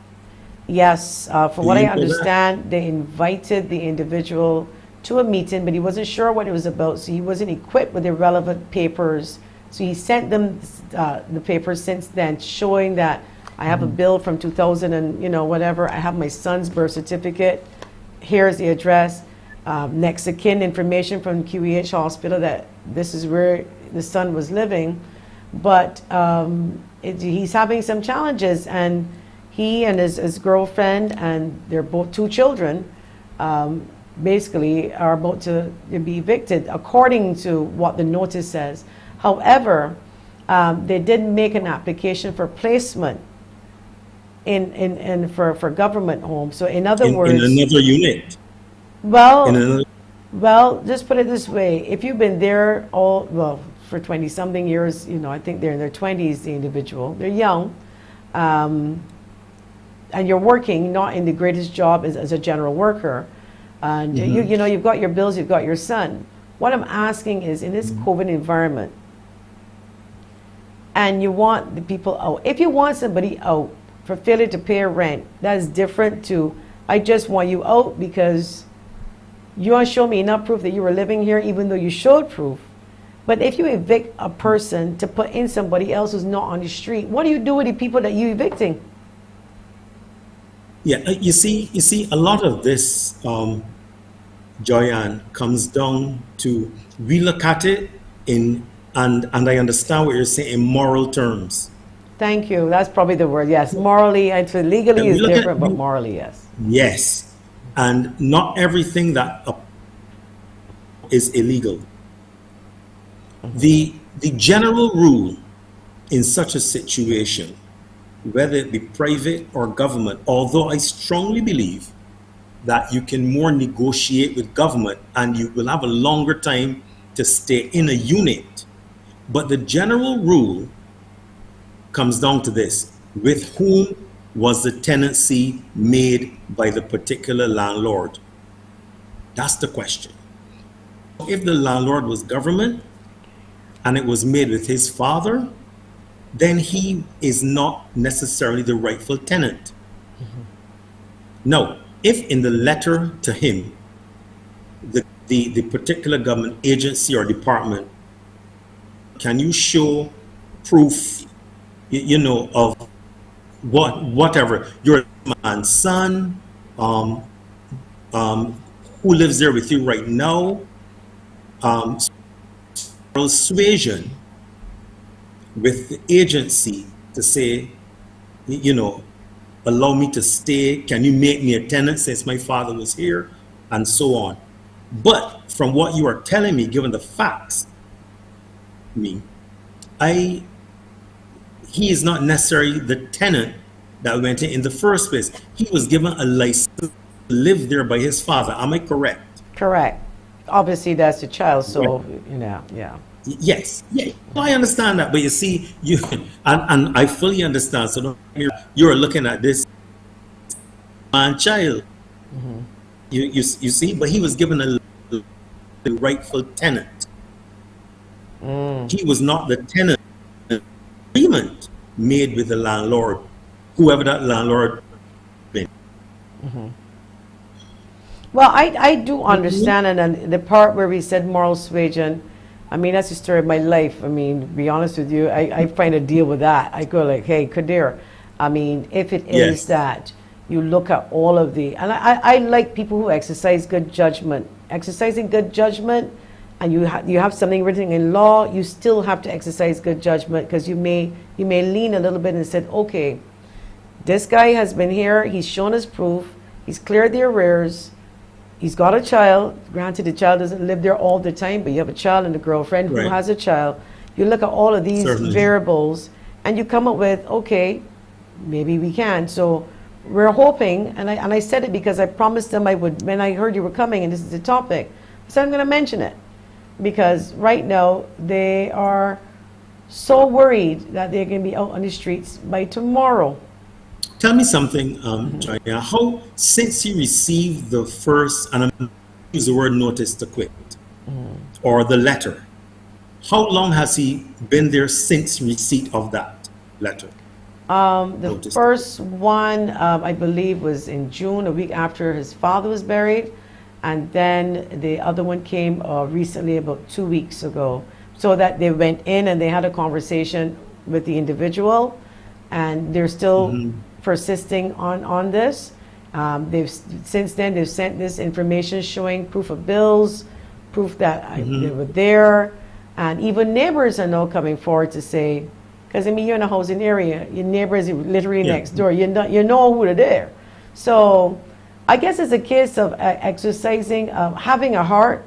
Yes, from what I understand, they invited the individual to a meeting, but he wasn't sure what it was about, so he wasn't equipped with the relevant papers. So he sent them the papers since then, showing that I have a bill from 2000 and, you know, whatever. I have my son's birth certificate. Here's the address. Next of kin information from QEH Hospital that this is where the son was living. But he's having some challenges, and he and his girlfriend and their both two children basically are about to be evicted according to what the notice says. However, they did make an application for placement for government homes. So in other words, in another unit. Well, just put it this way: if you've been there for 20-something years, you know, I think they're in their 20s, the individual, they're young, and you're working not in the greatest job as a general worker, and you know, you've got your bills, you've got your son. What I'm asking is, in this COVID environment, and you want the people out, if you want somebody out for failure to pay rent, that is different to, I just want you out because you want to show me enough proof that you were living here, even though you showed proof. But if you evict a person to put in somebody else who's not on the street, what do you do with the people that you're evicting? Yeah, you see, a lot of this, Joyanne, comes down to, we look at it and I understand what you're saying in moral terms. Thank you. That's probably the word. Yes, morally, and legally is different, but morally, yes. Yes, and not everything that is illegal. The general rule in such a situation, whether it be private or government, although I strongly believe that you can more negotiate with government and you will have a longer time to stay in a unit, but the general rule comes down to this: with whom was the tenancy made by the particular landlord? That's the question. If the landlord was government and it was made with his father, then he is not necessarily the rightful tenant. Now, if in the letter to him, the particular government agency or department, can you show proof, of whatever, your man's son, who lives there with you right now, persuasion with the agency to say, allow me to stay, can you make me a tenant since my father was here, and so on. But from what you are telling me, given the facts, he is not necessarily the tenant that went in the first place. He was given a license to live there by his father. Am I correct? Correct. Obviously, that's the child, so, Right. yeah. Yes, yeah, I understand that, but you see, and I fully understand. So you're looking at this man child. You see, but he was given the rightful tenant. He was not the tenant. Agreement made with the landlord, whoever that landlord been. Well, I do understand, and then the part where we said moral suasion, I mean, that's the story of my life. I mean, to be honest with you, I find a deal with that. I go like, hey, Kadir, I mean, if it is Yes. that you look at all of the, and I like people who exercise good judgment. Exercising good judgment, and you have something written in law, you still have to exercise good judgment, because you may lean a little bit and said, okay, this guy has been here, he's shown us proof, he's cleared the arrears, he's got a child. Granted, the child doesn't live there all the time, but you have a child and a girlfriend who Right. has a child. You look at all of these Certainly. variables, and you come up with, okay, maybe we can. So we're hoping, and I said it because I promised them I would, when I heard you were coming and this is the topic, I said I'm going to mention it. Because right now, they are so worried that they're going to be out on the streets by tomorrow. Tell me something, Jaya. How, since you received the first, and I'm going to use the word notice to quit, or the letter, how long has he been there since receipt of that letter? The Notice. first one, I believe, was in June, a week after his father was buried. And then the other one came recently, about 2 weeks ago. So that they went in and they had a conversation with the individual, and they're still persisting on this. Since then they've sent this information showing proof of bills, proof that they were there, and even neighbors are now coming forward to say, because I mean, you're in a housing area, your neighbors are literally next door, you know who they're there. So I guess it's a case of exercising, having a heart.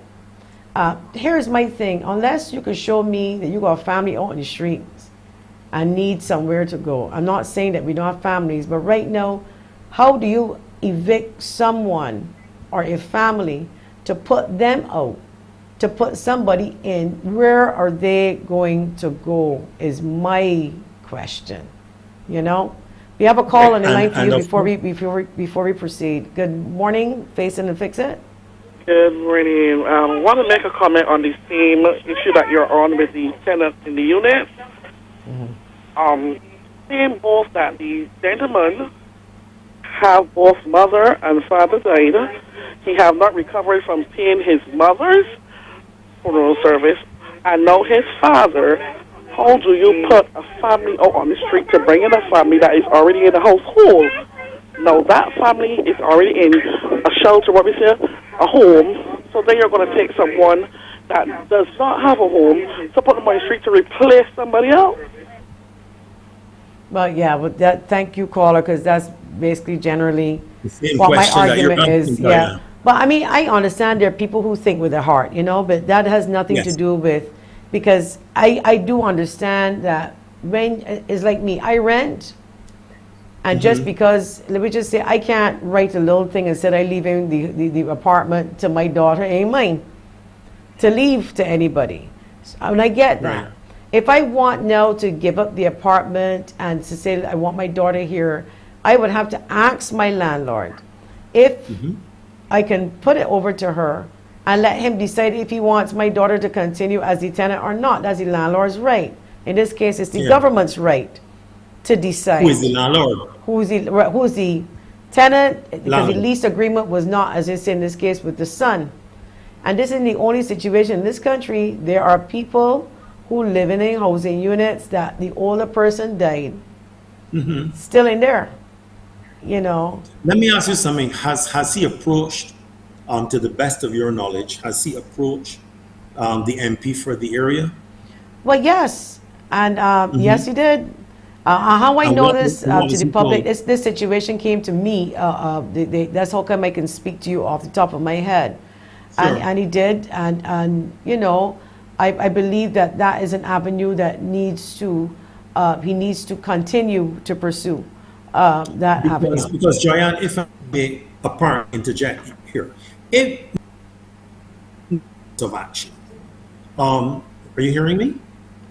Here's my thing, unless you can show me that you got a family out on the streets and need somewhere to go. I'm not saying that we don't have families, but right now, how do you evict someone or a family to put them out, to put somebody in? Where are they going to go is my question, We have a call on the line for you before we proceed. Good morning, Face It and Fix It. Good morning. I want to make a comment on the same issue that you're on with the tenants in the unit. Saying both that the gentleman have both mother and father died. He have not recovered from paying his mother's funeral service, and now his father. How do you put a family out on the street to bring in a family that is already in a household? Now that family is already in a shelter, a home. So then you're going to take someone that does not have a home to put them on the street to replace somebody else. Well, yeah, but thank you, caller, because that's basically generally The same what my question that you're argument is. asking, Yeah, Diana. but I mean, I understand there are people who think with their heart, but that has nothing to Yes. do with, because I do understand that when it's like me, I rent, and just because, let me just say, I can't write a little thing and said I leaving the apartment to my daughter, ain't mine to leave to anybody. And I get that. Right. If I want now to give up the apartment and to say I want my daughter here, I would have to ask my landlord if I can put it over to her and let him decide if he wants my daughter to continue as the tenant or not. That's the landlord's right. In this case, it's the Yeah. government's right to decide Who is the landlord? who's the Tenant, because the Landlord. lease agreement was not, as they say in this case, with the son. And this is the only situation in this country. There are people who live in housing units that the older person died, still in there, you know. Let me ask you something. Has he approached, to the best of your knowledge, has he approached the MP for the area? Well, yes, and yes, he did. How I And know what- this what was to the he public, told? this situation came to me. That's how come I can speak to you off the top of my head. Sure. And he did, and you know, I believe that that is an avenue that needs to, he needs to continue to pursue that avenue. Because Joyanne, if I may apparent interject here, if of action, are you hearing me?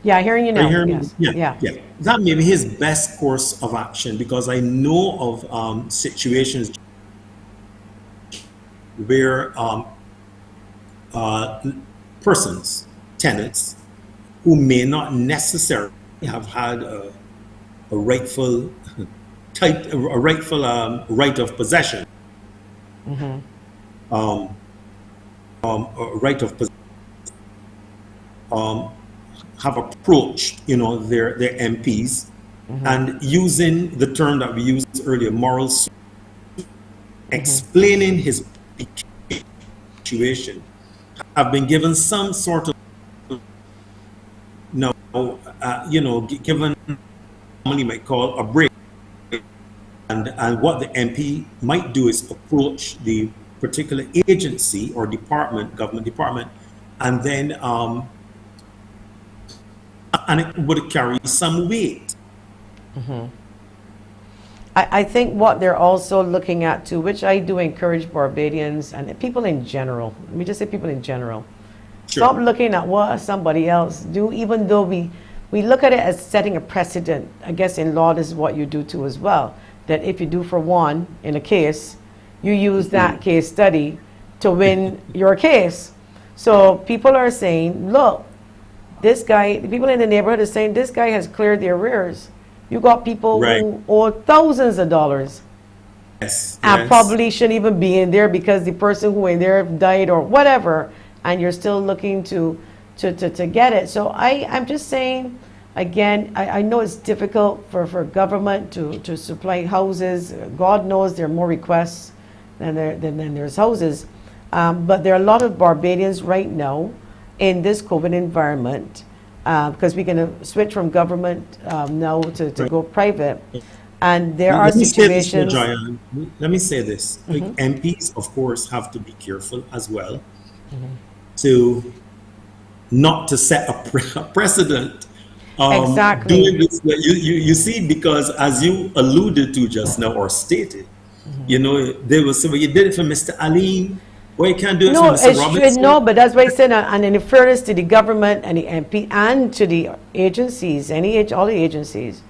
Yeah, hearing you Are now. you hearing Yes. me? Yeah. Yeah. That may be his best course of action, because I know of situations where persons, tenants, who may not necessarily have had a rightful right of possession, a right of possession, have approached, you know, their MPs, and using the term that we used earlier, moral, explaining his situation, have been given some sort of, given what you might call a break. And what the MP might do is approach the particular agency or department, government department, and then and it would carry some weight. I think what they're also looking at too, which I do encourage Barbadians and people in general, let me just say people in general, Sure. stop looking at what somebody else do, even though we look at it as setting a precedent. I guess in law this is what you do too as well, that if you do for one in a case, you use that case study to win your case. So people are saying, look, this guy, the people in the neighborhood are saying this guy has cleared the arrears. You got people Right. who owe thousands of dollars Yes. and yes. probably shouldn't even be in there because the person who in there died or whatever, and you're still looking to get it. So I'm just saying, again, I know it's difficult for government to supply houses. God knows there are more requests than there's houses. But there are a lot of Barbadians right now in this COVID environment, because we're going to switch from government now to go private. And there are Let me say this, situations. Joyanne. Let me say this. Like, MPs, of course, have to be careful as well to not to set a precedent. Exactly. Doing this, you see, because as you alluded to just now or stated, you know, they will say, well, you did it for Mr. Aline. Well, you can't do it No, for Mr. it's Robinson. no, but that's what I said. And in fairness to the government and the MP and to the agencies, all the agencies,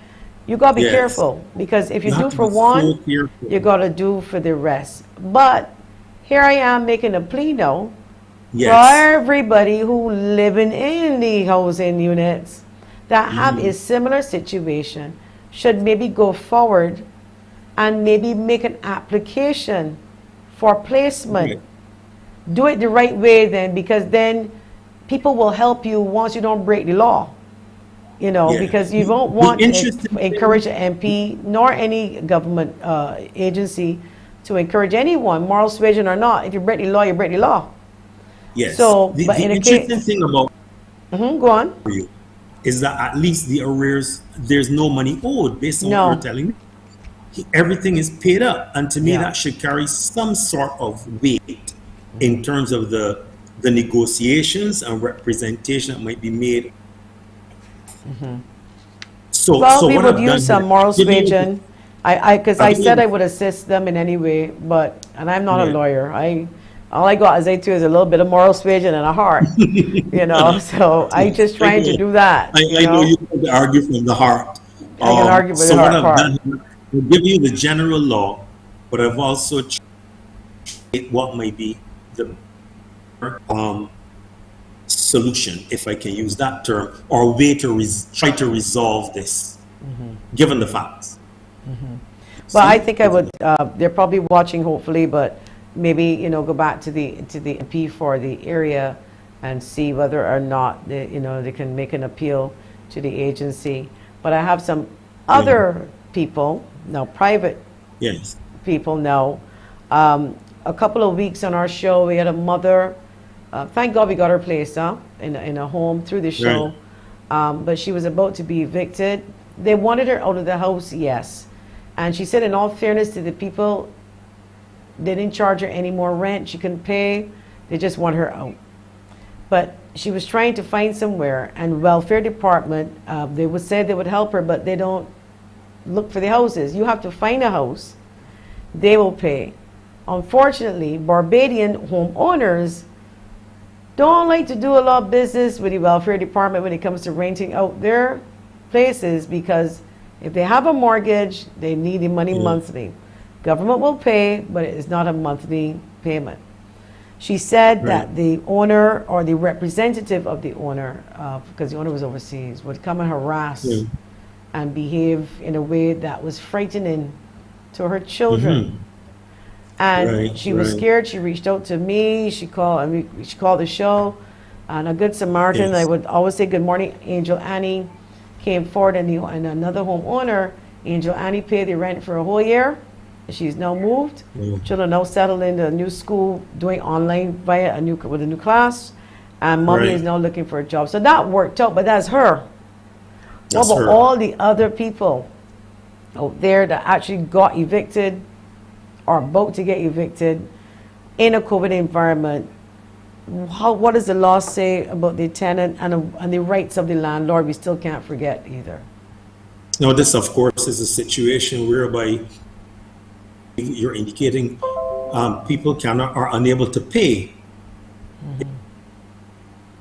you gotta be Yes. careful, because if you You do have to for be so one, careful. you gotta do for the rest. But here I am making a plea now for Yes. everybody who living in the housing units that have a similar situation should maybe go forward and maybe make an application for placement. Right. Do it the right way then, because then people will help you once you don't break the law. You know, Yeah. because you don't The want to interesting thing- encourage an MP nor any government agency to encourage anyone, moral suasion or not. If you break the law, you break the law. Yes. So, the but in a interesting case, thing about go on. you is that at least the arrears, there's no money owed based on No. what you're telling me. Everything is paid up, and to me Yeah. that should carry some sort of weight in terms of the negotiations and representation that might be made. So, Well, so we what would I've use done some here- moral Give me- suasion. Because I I've said given- I would assist them in any way, and I'm not a Yeah. lawyer. All I got, as I too, is a little bit of moral suasion and a heart, you know. So I just trying to do that. I know you can argue from the heart. I can argue with so the what heart I've part. done here, I'll give you the general law, but I've also tried what might be the solution, if I can use that term, or way to try to resolve this, given the facts. Well, I See? think I would, they're probably watching hopefully, but maybe, go back to the MP for the area and see whether or not they, they can make an appeal to the agency. But I have some other people, now private Yes. people know. A couple of weeks on our show, we had a mother, thank God we got her placed in a home through the show, but she was about to be evicted. They wanted her out of the house, yes. And she said, in all fairness to the people, they didn't charge her any more rent. She couldn't pay. They just want her out. But she was trying to find somewhere, and welfare department, they would say they would help her, but they don't look for the houses. You have to find a house. They will pay. Unfortunately, Barbadian homeowners don't like to do a lot of business with the welfare department when it comes to renting out their places, because if they have a mortgage, they need the money monthly. Government will pay, but it is not a monthly payment. She said that the owner or the representative of the owner, because the owner was overseas, would come and harass and behave in a way that was frightening to her children. And she was scared. She reached out to me. She called the show. And a good Samaritan, I would always say good morning, Angel Annie, came forward, and another homeowner, Angel Annie, paid the rent for a whole year. She's now moved. Children now settled into a new school, doing online with a new class, and mommy is now looking for a job. So that worked out, but that's her. What about all the other people out there that actually got evicted or about to get evicted in a COVID environment? What does the law say about the tenant and the rights of the landlord? We still can't forget either. Now, this, of course, is a situation whereby you're indicating people are unable to pay.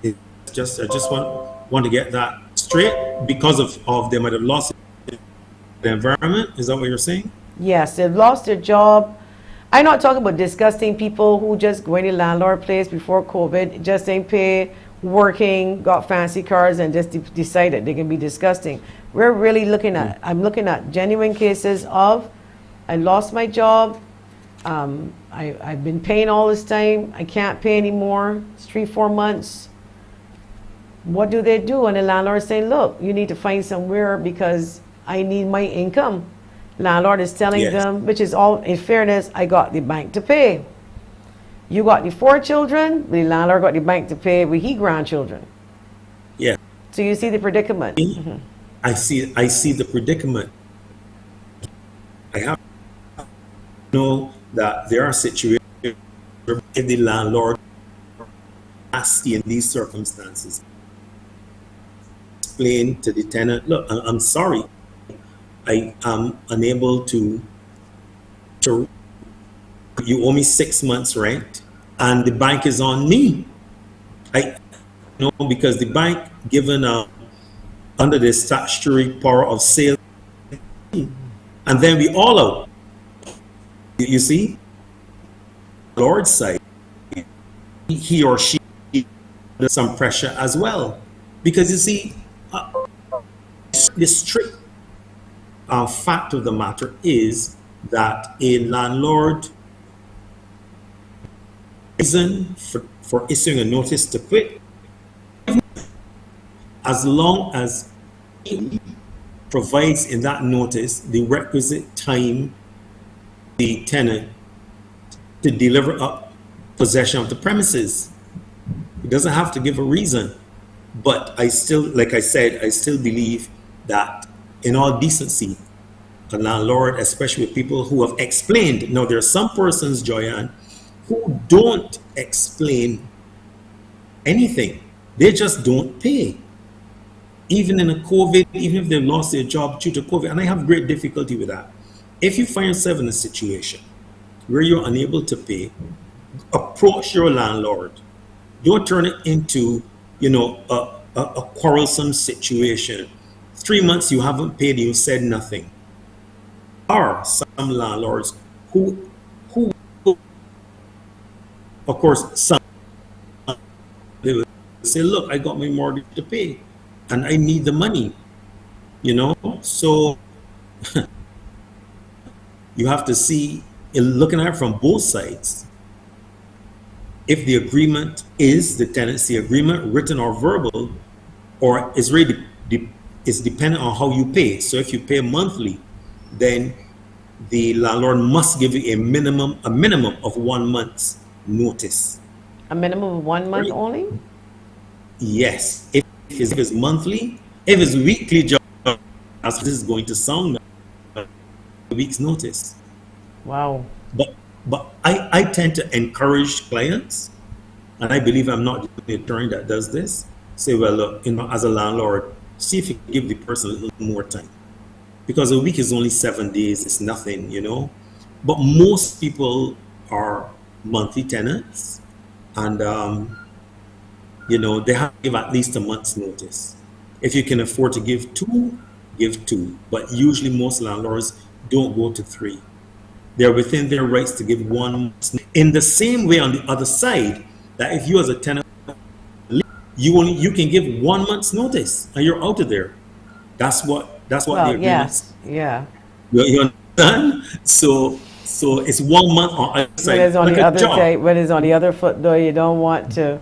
I just want to get that straight, because of they might have lost the environment. Is that what you're saying? Yes, they've lost their job. I'm not talking about disgusting people who just go in the landlord place before COVID, just ain't pay, working, got fancy cars, and just decided they can be disgusting. We're really looking at, I'm looking at genuine cases of, I lost my job, I've been paying all this time, I can't pay anymore, it's 3-4 months. What do? And the landlord is saying, look, you need to find somewhere because I need my income. Landlord is telling them, which is all, in fairness, I got the bank to pay. You got the 4 children, the landlord got the bank to pay with his grandchildren. Yeah. So you see the predicament. I see the predicament. I have to know that there are situations where if the landlord nasty in these circumstances, explain to the tenant, look, I'm sorry, I am unable to you owe me 6 months rent and the bank is on me. Because the bank given under the statutory power of sale, and then we all out. You see, Lord's side, he or she under some pressure as well, because you see, the strict fact of the matter is that a landlord reason for issuing a notice to quit, as long as he provides in that notice the requisite time the tenant to deliver up possession of the premises. He doesn't have to give a reason. But I still, like I said, I still believe that in all decency, a landlord, especially with people who have explained. Now, there are some persons, Joyanne, who don't explain anything. They just don't pay. Even in a COVID, even if they've lost their job due to COVID, and I have great difficulty with that. If you find yourself in a situation where you're unable to pay, approach your landlord. Don't turn it into, a quarrelsome situation. 3 months you haven't paid, you said nothing. There are some landlords who, of course, some they will say, look, I got my mortgage to pay and I need the money, so You have to see, in looking at it from both sides, if the agreement is the tenancy agreement, written or verbal, or is really is dependent on how you pay. So if you pay monthly, then the landlord must give you a minimum of 1 month's notice. A minimum of 1 month Right. only? Yes, if it's monthly, if it's weekly job, as this is going to sound, a week's notice. Wow. But I tend to encourage clients, and I believe I'm not the attorney that does this. Say, well, look, as a landlord, see if you can give the person a little more time, because a week is only 7 days. It's nothing, But most people are monthly tenants, and they have to give at least a month's notice. If you can afford to give two, give two. But usually most landlords don't go to 3. They're within their rights to give 1 month. In the same way, on the other side, that if you as a tenant, you can give 1 month's notice and you're out of there. That's what the Well, agreements. yes, yeah. You understand? So it's 1 month on either side. When it's on like the a other job. side, when it's on the other foot, though, you don't want to,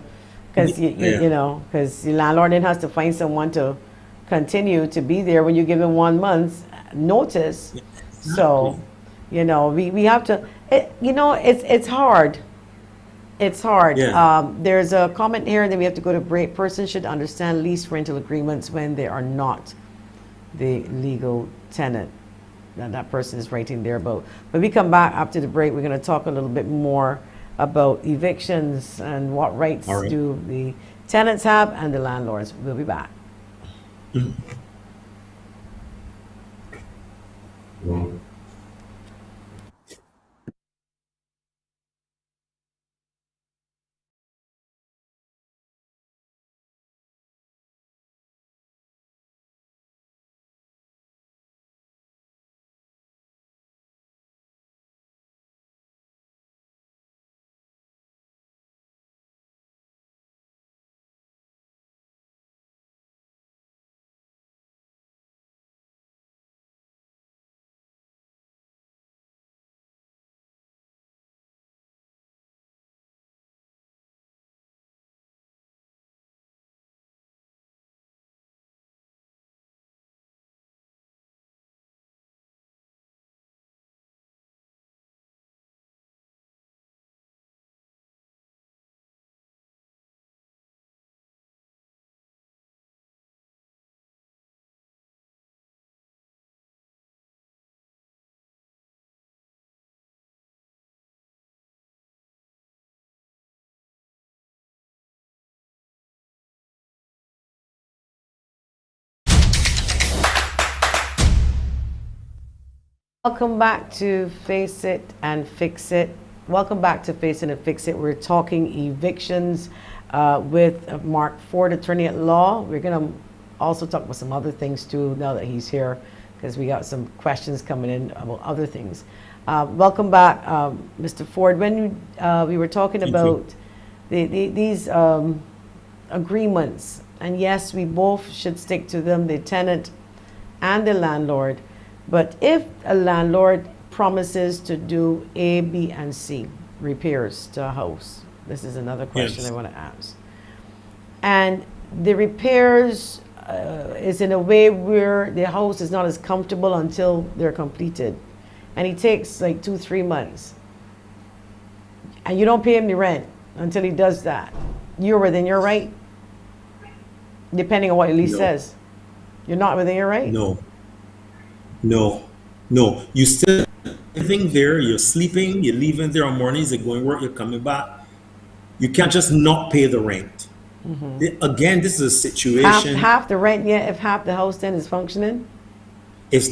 because Yeah. because the landlord then has to find someone to continue to be there when you give him 1 month's notice. So, we have to. It's hard. It's hard. Yeah. There's a comment here, and then we have to go to break. Person should understand lease rental agreements when they are not the legal tenant. That person is writing there about. When we come back after the break, we're going to talk a little bit more about evictions and what rights All right. do the tenants have and the landlords. We'll be back. Welcome back to Face It and Fix It. Welcome back to Face It and Fix It. We're talking evictions with Mark Forde, attorney at law. We're going to also talk about some other things too now that he's here, because we got some questions coming in about other things. Welcome back, Mr. Forde. When we were talking about these agreements, and yes, we both should stick to them, the tenant and the landlord. But if a landlord promises to do A, B, and C repairs to a house, this is another question Yes. I want to ask. And the repairs is in a way where the house is not as comfortable until they're completed. And it takes like 2-3 months. And you don't pay him the rent until he does that. You're within your right, depending on what your lease No. says. You're not within your right? No. You still living there. You're sleeping. You're leaving there on mornings. You're going to work. You're coming back. You can't just not pay the rent. Again, this is a situation. Half the rent, yeah, if half the house then is functioning? If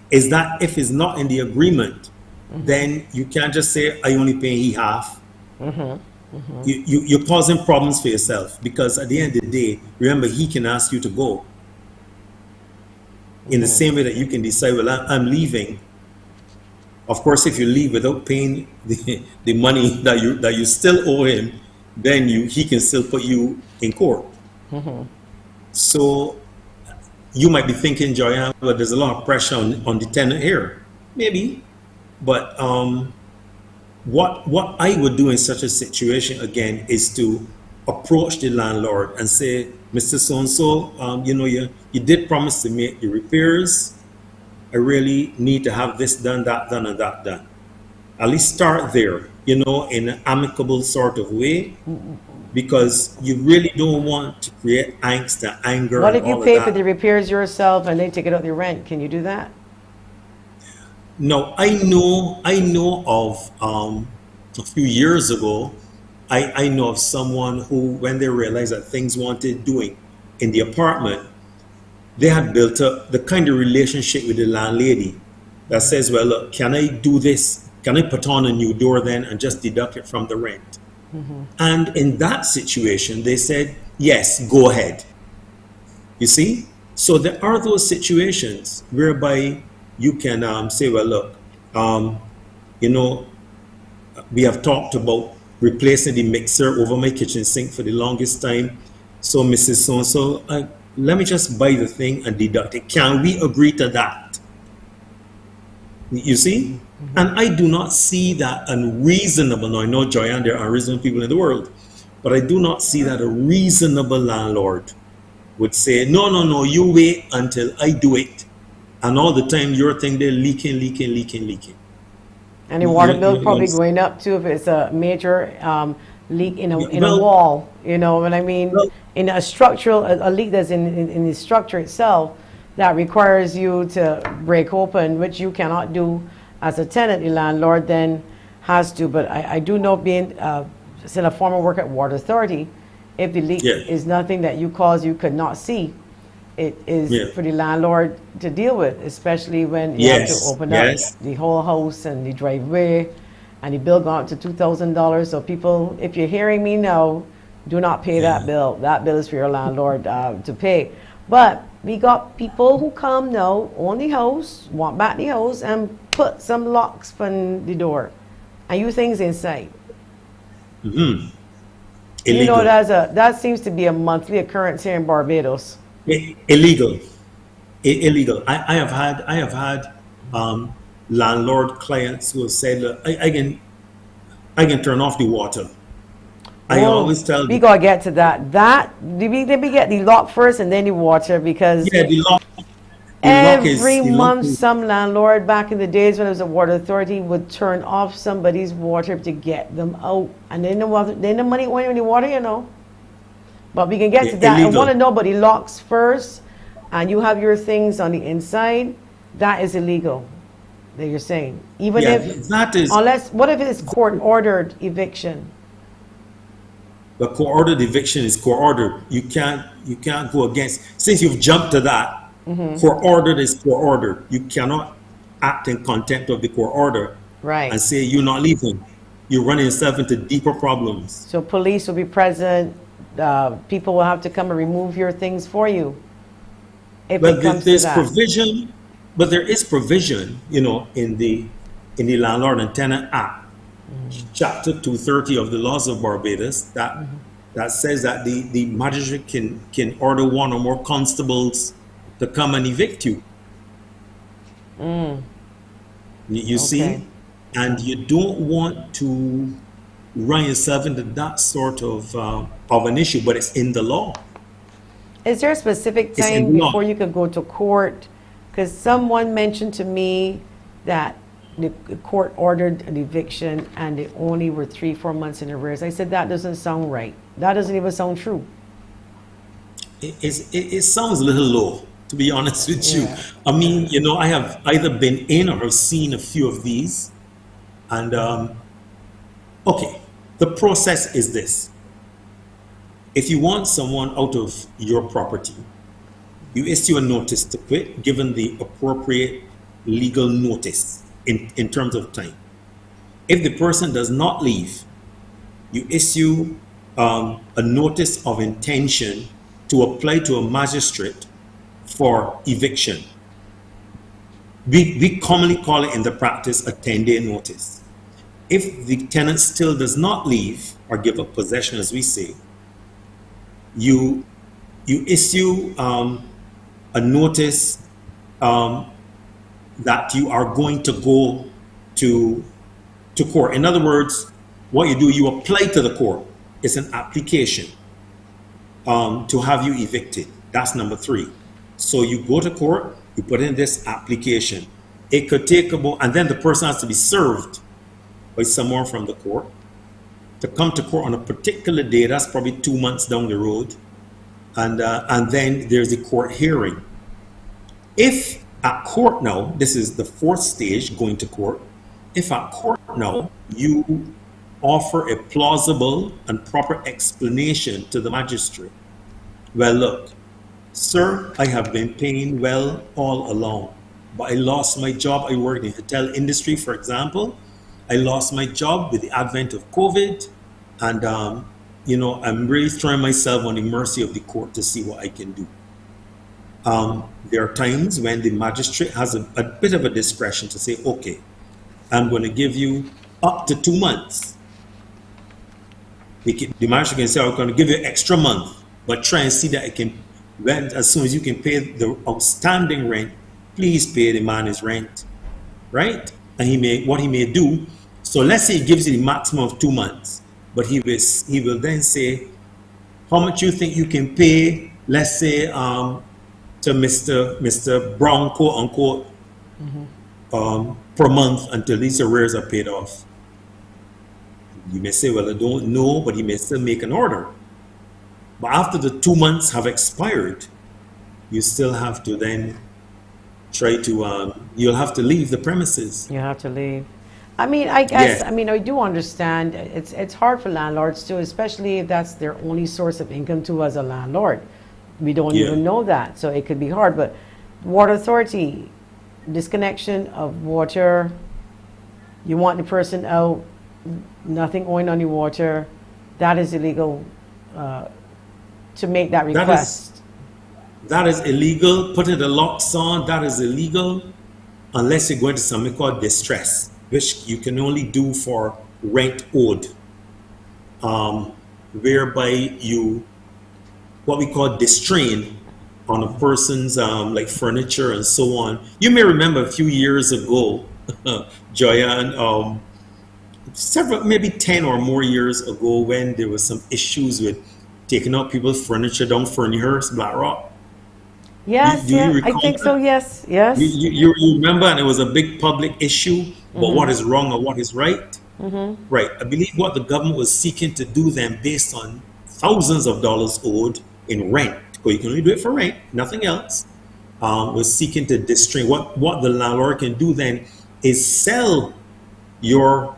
it's not in the agreement, then you can't just say I only pay half. You're causing problems for yourself, because at the end of the day, remember, he can ask you to go. In the same way that you can decide, well, I'm leaving. Of course, if you leave without paying the money that you still owe him, then he can still put you in court. So you might be thinking, Joyanne, well, there's a lot of pressure on the tenant here. Maybe. But what I would do in such a situation again is to approach the landlord and say, Mr. So and so, you did promise to make the repairs. I really need to have this done, that done, and that done. At least start there, in an amicable sort of way, because you really don't want to create angst and anger. What and if you all pay of for that. the repairs yourself and they take it out the rent? Can you do that? No, I know of a few years ago, I know of someone who, when they realized that things wanted doing in the apartment, they had built up the kind of relationship with the landlady that says, well, look, can I do this? Can I put on a new door then and just deduct it from the rent? And in that situation, they said, yes, go ahead. You see? So there are those situations whereby you can say, well, look, you know, we have talked about replacing the mixer over my kitchen sink for the longest time. So, Mrs. So-and-so, let me just buy the thing and deduct it. Can we agree to that? You see? And I do not see that unreasonable. Now, I know, Joyanne, there are unreasonable people in the world, but I do not see that a reasonable landlord would say, no, no, no, you wait until I do it. And all the time your thing they're leaking. And the water bill probably going up too if it's a major leak in a Well, wall. You know what I mean? well, In a structural, a leak that's in the structure itself that requires you to break open, which you cannot do as a tenant. The landlord then has to. But I do know, being in a former work at Water Authority, if the leak Yeah. is nothing that you caused, you could not see, it is Yeah. for the landlord to deal with, especially when you have to Yes, open yes. up the whole house and the driveway, and the bill gone up to $2,000. So people, if you're hearing me now, do not pay that bill. That bill is for your landlord to pay. But we got people who come now, own the house, want back the house, and put some locks on the door, and you things inside. You know, Illegal. that seems to be a monthly occurrence here in Barbados. Illegal. Illegal. I have had landlord clients who have said, look, I can turn off the water. I Oh, always tell we them, gotta get to that. Let me get the lock first and then the water, because yeah, every the lock month is some landlord back in the days when it was a water authority would turn off somebody's water to get them out. And then the money went in the water, you know. But we can get to that. I illegal. want to know about the locks first, and you have your things on the inside. That is illegal, that you're saying. Even Yeah, if, that is unless, what if it's court-ordered eviction? the court-ordered eviction is court-ordered. You can't go against. Since you've jumped to that, court-ordered is court-ordered. You cannot act in contempt of the court order Right. and say you're not leaving. You're running yourself into deeper problems. So police will be present, people will have to come and remove your things for you, if But it comes to there's that. provision, but there is provision, in the Landlord and Tenant Act, Chapter 230 of the Laws of Barbados, that says that the magistrate can order one or more constables to come and evict you. You see, Okay. and you don't want to run yourself into that sort of an issue, but it's in the law. Is there a specific It's in time the law. before you could go to court? Because someone mentioned to me that the court ordered an eviction and they only were 3-4 months in arrears. I said, that doesn't sound right. That doesn't even sound true. It sounds a little low, to be honest with you. Yeah. I mean, I have either been in or seen a few of these. And, okay, the process is this. If you want someone out of your property, you issue a notice to quit, given the appropriate legal notice in terms of time. If the person does not leave, you issue a notice of intention to apply to a magistrate for eviction. We commonly call it in the practice a 10-day notice. If the tenant still does not leave or give up possession, as we say, you issue a notice that you are going to go to court. In other words, what you do, you apply to the court. It's an application to have you evicted. That's number 3. So you go to court, you put in this application. It could take about, and then the person has to be served by someone from the court to come to court on a particular day. That's probably 2 months down the road. And then there's the court hearing. If at court now, this is the 4th stage, going to court. If at court now you offer a plausible and proper explanation to the magistrate, well, look, sir, I have been paying well all along, but I lost my job. I work in the hotel industry, for example. I lost my job with the advent of COVID, and I'm really throwing myself on the mercy of the court to see what I can do. There are times when the magistrate has a bit of a discretion to say, okay, I'm going to give you up to 2 months. The magistrate can say, I'm going to give you an extra month, but try and see that I can, as soon as you can pay the outstanding rent, please pay the man his rent, right? And what he may do, so let's say he gives you the maximum of 2 months, but he will then say, how much you think you can pay, let's say, to Mr. Brown, quote unquote, per month until these arrears are paid off. You may say, well, I don't know, but he may still make an order. But after the 2 months have expired, you still have to then try to, you'll have to leave the premises. You have to leave. I mean, I guess, Yeah. I mean, I do understand it's hard for landlords too, especially if that's their only source of income too as a landlord. We don't Yeah. even know that, so it could be hard. But water authority, disconnection of water, you want the person out, nothing owing on your water, that is illegal to make that request. That is illegal. Putting the locks on, that is illegal unless you're going to something called distress, which you can only do for rent owed, whereby you, what we call distrain on a person's like furniture and so on. You may remember a few years ago, Joyanne, several, maybe 10 or more years ago, when there was some issues with taking out people's furniture down Ferniehurst, Black Rock. Yes, Do you I recall think that? so, yes, yes. You remember, and it was a big public issue about what is wrong or what is right. Right. I believe what the government was seeking to do then, based on thousands of dollars owed in rent, because you can only do it for rent, nothing else, was seeking to distrain. What the landlord can do then is sell your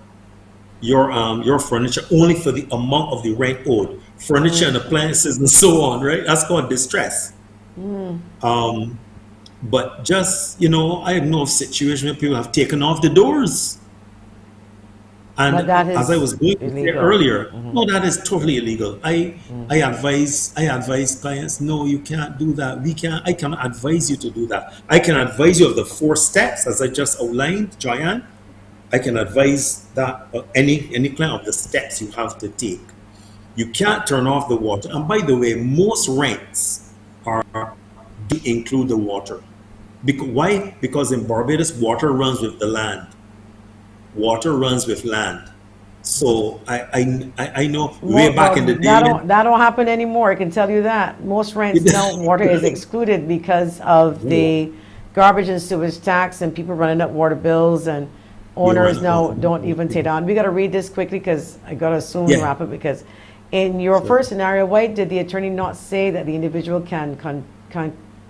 furniture only for the amount of the rent owed, furniture and appliances and so on, right? That's called distress. But just, I know of situations where people have taken off the doors. And But that is as I was going to say illegal. earlier, no, that is totally illegal. I advise clients, no, you can't do that. I cannot advise you to do that. I can advise you of the 4 steps as I just outlined, Joyanne. I can advise that any client of the steps you have to take. You can't turn off the water. And by the way, most rents do include the water. Why? Because in Barbados, water runs with the land. Water runs with land. So I know way back in the day. That don't happen anymore. I can tell you that. Most rents now, water is excluded because of the garbage and sewage tax and people running up water bills, and owners now don't even take on. We got to read this quickly because I got to soon wrap it, because in your first scenario, why did the attorney not say that the individual can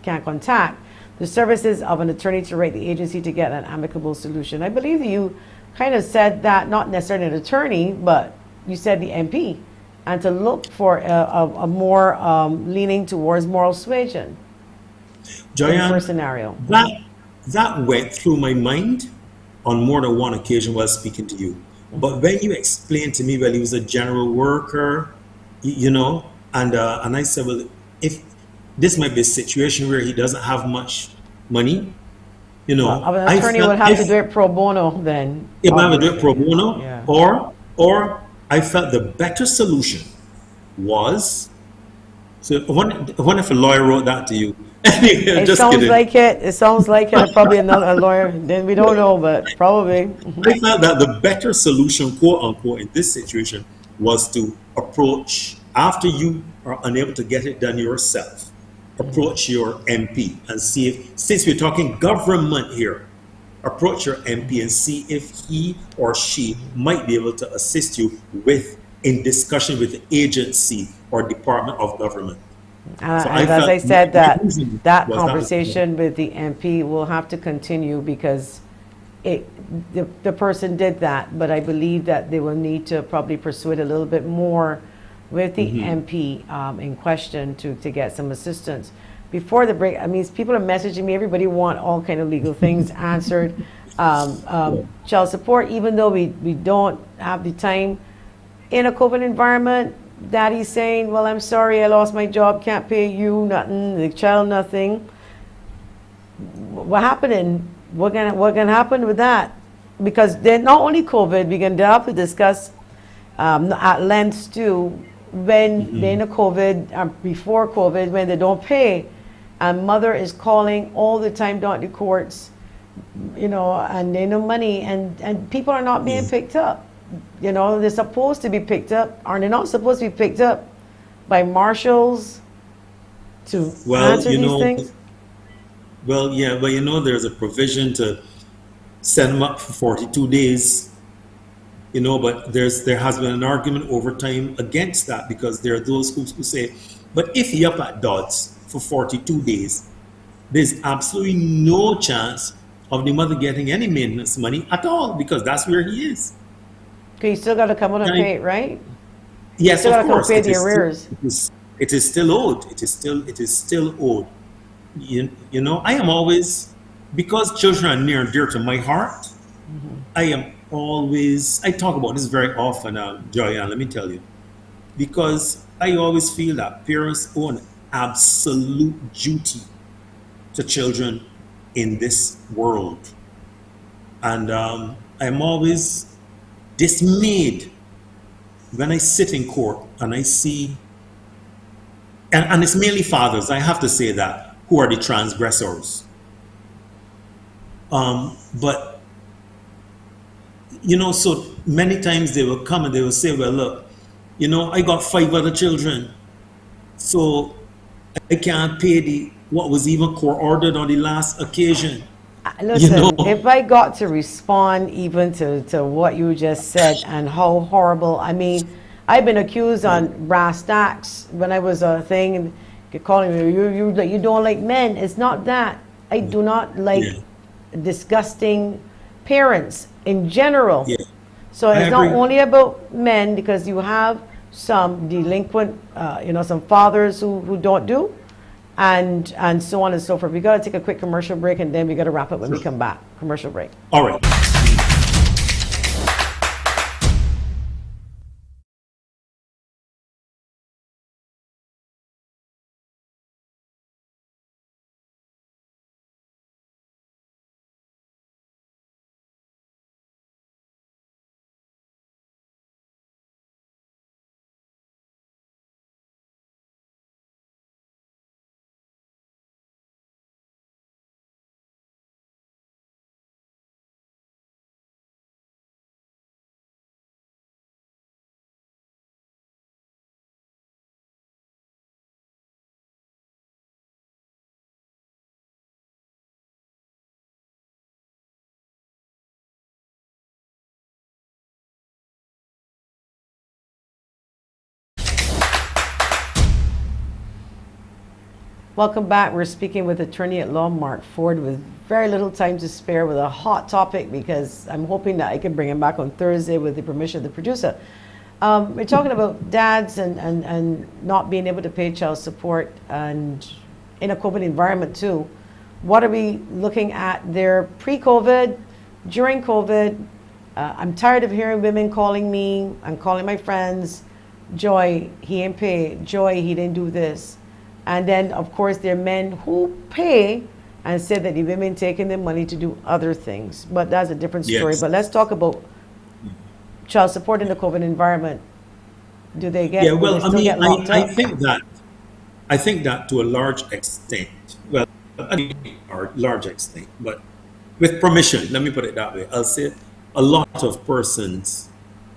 contact the services of an attorney to rate the agency to get an amicable solution? I believe that you kind of said that, not necessarily an attorney, but you said the MP, and to look for a more leaning towards moral suasion. Joyanne, in the first scenario. That went through my mind on more than one occasion while speaking to you. But when you explained to me, well, he was a general worker, and I said, well, if this might be a situation where he doesn't have much money, an attorney would have to do it pro bono then. If I would do it pro bono, Yeah. or I felt the better solution was, so what if a lawyer wrote that to you? Anyway, I'm It just sounds kidding. like it. It sounds like it. Probably another a lawyer. Then we don't know, but probably. I felt that the better solution, quote unquote, in this situation was to approach, after you are unable to get it done yourself, approach your MP and see if, since we're talking government here, approach your MP and see if he or she might be able to assist you with, in discussion with the agency or department of government. So I And as I felt said, my that reason that was conversation with the MP will have to continue because the person did that, but I believe that they will need to probably pursue it a little bit more with the MP in question to get some assistance. Before the break, I mean, people are messaging me. Everybody want all kind of legal things answered. Child support, even though we don't have the time in a COVID environment. Daddy's saying, well, I'm sorry, I lost my job, can't pay you nothing, the child nothing. What happening? What gonna happen with that? Because then not only COVID, we're gonna have to discuss at length too when they're in a COVID, before COVID, when they don't pay, and mother is calling all the time down to courts, you know, and they no money, and people are not being picked up. You know, they're supposed to be picked up. Are they not supposed to be picked up by marshals to answer these things? Well, yeah, but you know, there's a provision to send them up for 42 days. You know, but there has been an argument over time against that, because there are those who say, but if he up at Dodds for 42 days, there's absolutely no chance of the mother getting any maintenance money at all, because that's where he is. Okay, you still got to come out and pay it, right? Yes, still of got to come course. pay the arrears. It is still owed. It is still owed. You know, I am always, because children are near and dear to my heart, I am always, I talk about this very often, Joyanne, let me tell you, because I always feel that parents owe an absolute duty to children in this world. And I'm always dismayed when I sit in court and I see, and it's mainly fathers, I have to say that, who are the transgressors. But, you know, so many times they will come and they will say, well, look, you know, I got 5 other children, so I can't pay what was even court-ordered on the last occasion. Listen, you know? if I got to respond even to what you just said and how horrible, I mean, I've been accused on brass tacks when I was a thing, and calling me, you don't like men. It's not that. I do not like disgusting parents in general. Yeah. So it's not only about men, because you have some delinquent, you know, some fathers who don't do, and so on and so forth. We got to take a quick commercial break, and then we got to wrap up when we come back. Commercial break. All right. Welcome back. We're speaking with attorney at law Mark Forde, with very little time to spare, with a hot topic, because I'm hoping that I can bring him back on Thursday with the permission of the producer. We're talking about dads and not being able to pay child support, and in a COVID environment too. What are we looking at there pre-COVID, during COVID? I'm tired of hearing women calling me and calling my friends, Joy, he didn't pay, Joy, he didn't do this. And then, of course, there are men who pay and say that the women taking their money to do other things. But that's a different story. Yes. But let's talk about child support in the COVID environment. Do they get? Yeah, well, I mean, get locked I up? think that I think that to a large extent, well, a large extent, but with permission, let me put it that way. I'll say a lot of persons,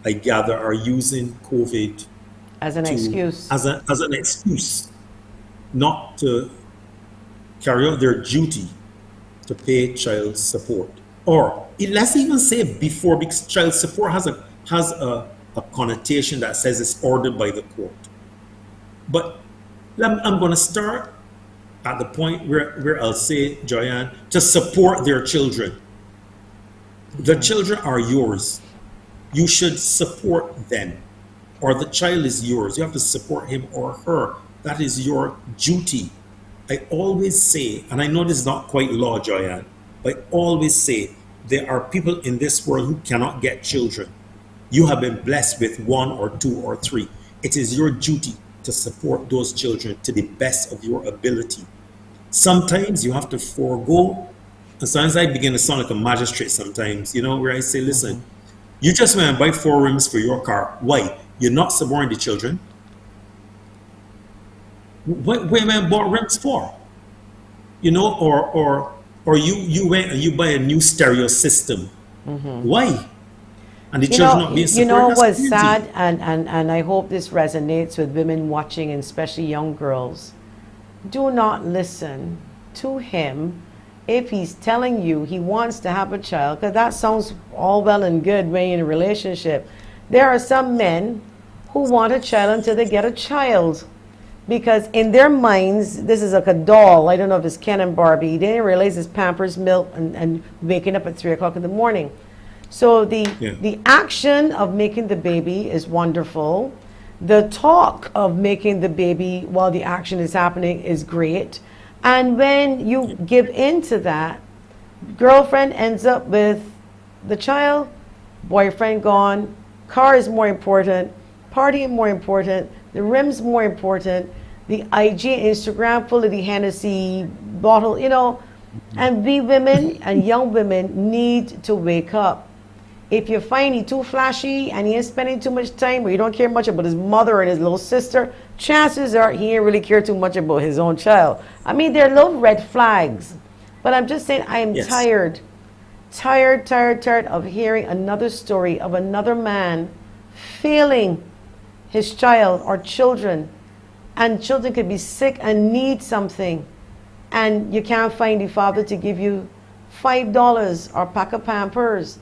I gather, are using COVID As an excuse. as an excuse not to carry out their duty to pay child support. Or let's even say before, because child support has a connotation that says it's ordered by the court. But I'm going to start at the point where I'll say, Joyanne, to support their children. The children are yours. You should support them. Or the child is yours. You have to support him or her. That is your duty. I always say, and I know this is not quite law, Joyanne, but I always say there are people in this world who cannot get children. You have been blessed with 1 or 2 or 3. It is your duty to support those children to the best of your ability. Sometimes you have to forego, and sometimes I begin to sound like a magistrate sometimes, where I say, listen, you just went and buy 4 rims for your car. Why? You're not supporting the children. What women bought rims for? Or you went and you buy a new stereo system. Why? And the children not being supported. What's sad, and I hope this resonates with women watching, and especially young girls. Do not listen to him if he's telling you he wants to have a child, because that sounds all well and good when you're in a relationship. There are some men who want a child until they get a child, because in their minds, this is like a doll. I don't know if it's Ken and Barbie. They didn't realize it's Pampers, milk, and waking up at 3 o'clock in the morning. So the action of making the baby is wonderful. The talk of making the baby while the action is happening is great. And when you give in to that, girlfriend ends up with the child, boyfriend gone, car is more important, partying more important, the rims more important, the IG, Instagram full of the Hennessy bottle, and we women and young women need to wake up. If you find he too flashy and he ain't spending too much time, or you don't care much about his mother and his little sister, chances are he ain't really care too much about his own child. I mean, there are little red flags, but I'm just saying I am tired of hearing another story of another man failing his child or children, and children could be sick and need something, and you can't find the father to give you $5 or a pack of Pampers.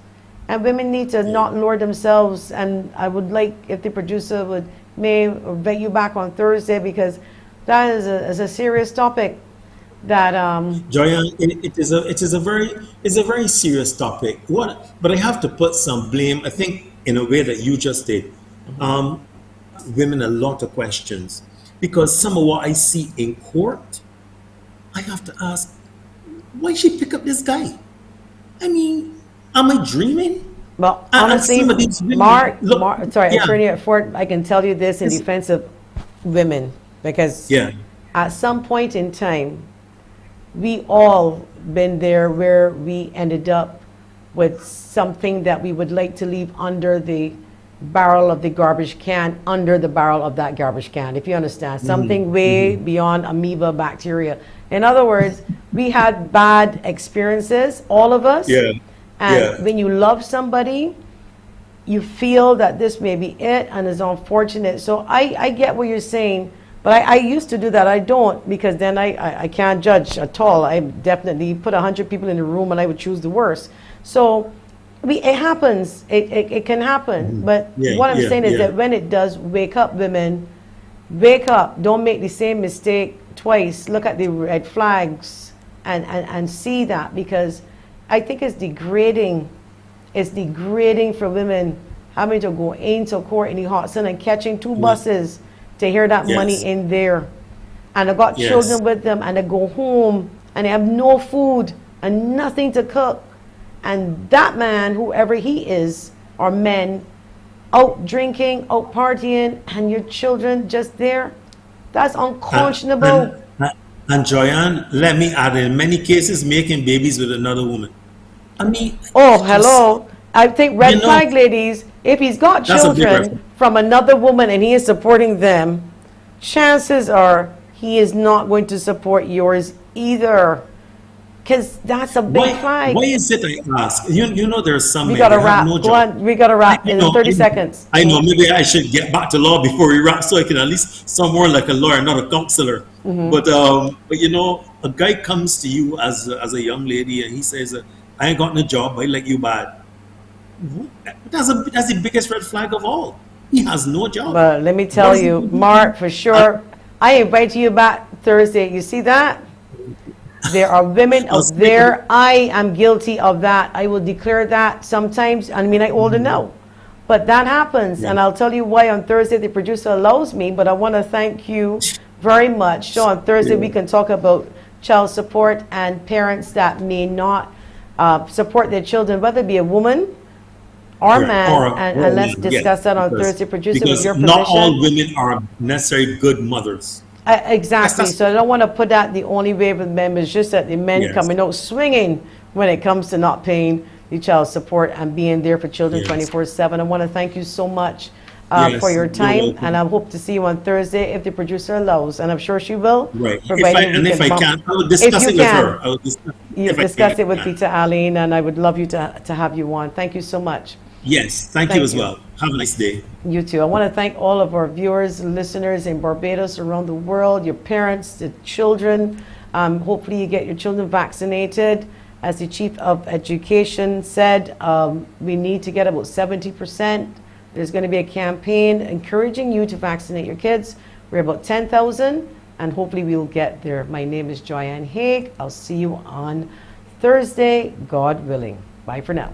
And women need to not lure themselves. And I would like if the producer may invite you back on Thursday, because that is a serious topic. That Joyanne, it is a very serious topic. But I have to put some blame, I think, in a way that you just did. Women a lot of questions, because some of what I see in court, I have to ask, why she pick up this guy? I mean, am I dreaming? Well, honestly, Attorney Forde, I can tell you this in defense of women, because at some point in time, we all been there where we ended up with something that we would like to leave under the barrel of the garbage can, under the barrel of that garbage can, if you understand. Something way beyond amoeba bacteria. In other words, we had bad experiences, all of us. And when you love somebody, you feel that this may be it, and it's unfortunate. So I get what you're saying, but I used to do that. I don't, because then I can't judge at all. I definitely put 100 people in the room and I would choose the worst. So it happens. It can happen. But what I'm saying is that when it does, wake up, women. Wake up. Don't make the same mistake twice. Look at the red flags and see that, because I think it's degrading. It's degrading for women having to go into court in the hot sun and catching 2 buses to hear that money in there. And I got children with them, and they go home and they have no food and nothing to cook. And that man, whoever he is, or men, out drinking, out partying, and your children just there, that's unconscionable. And Joyanne, let me add, in many cases, making babies with another woman. I mean, hello. I think red flag, ladies, if he's got children from another woman and he is supporting them, chances are he is not going to support yours either. Because that's a big flag. Why is it, I ask? You know, there are some We men got to that wrap. have no Go job. on. We got to wrap in 30 seconds. I know. Maybe I should get back to law before we wrap, so I can at least sound more like a lawyer, not a counselor. But you know, a guy comes to you as a young lady, and he says, "I ain't got no job. I like you bad." That's the biggest red flag of all. He has no job. But let me tell you, Mark, for sure, I invite you back Thursday. You see that? There are women out there. I am guilty of that. I will declare that sometimes. I mean, I older know. But that happens. And I'll tell you why on Thursday the producer allows me. But I want to thank you very much. So on Thursday we can talk about child support and parents that may not support their children, whether it be a woman or man. And let's discuss that on Thursday, producer, with your position. Not all women are necessarily good mothers. Exactly. So I don't want to put that the only way with men, but it's just that the men coming out swinging when it comes to not paying the child support and being there for children 24/7. I want to thank you so much for your time, and I hope to see you on Thursday if the producer allows, and I'm sure she will. Right. If I can, I will discuss it with her. I will discuss it with Peter Allen, and I would love you to have you on. Thank you so much. Yes, thank you as well. Have a nice day. You too. I want to thank all of our viewers and listeners in Barbados, around the world, your parents, the children. Hopefully you get your children vaccinated. As the Chief of Education said, we need to get about 70%. There's going to be a campaign encouraging you to vaccinate your kids. We're about 10,000, and hopefully we will get there. My name is Joyanne Haigh. I'll see you on Thursday, God willing. Bye for now.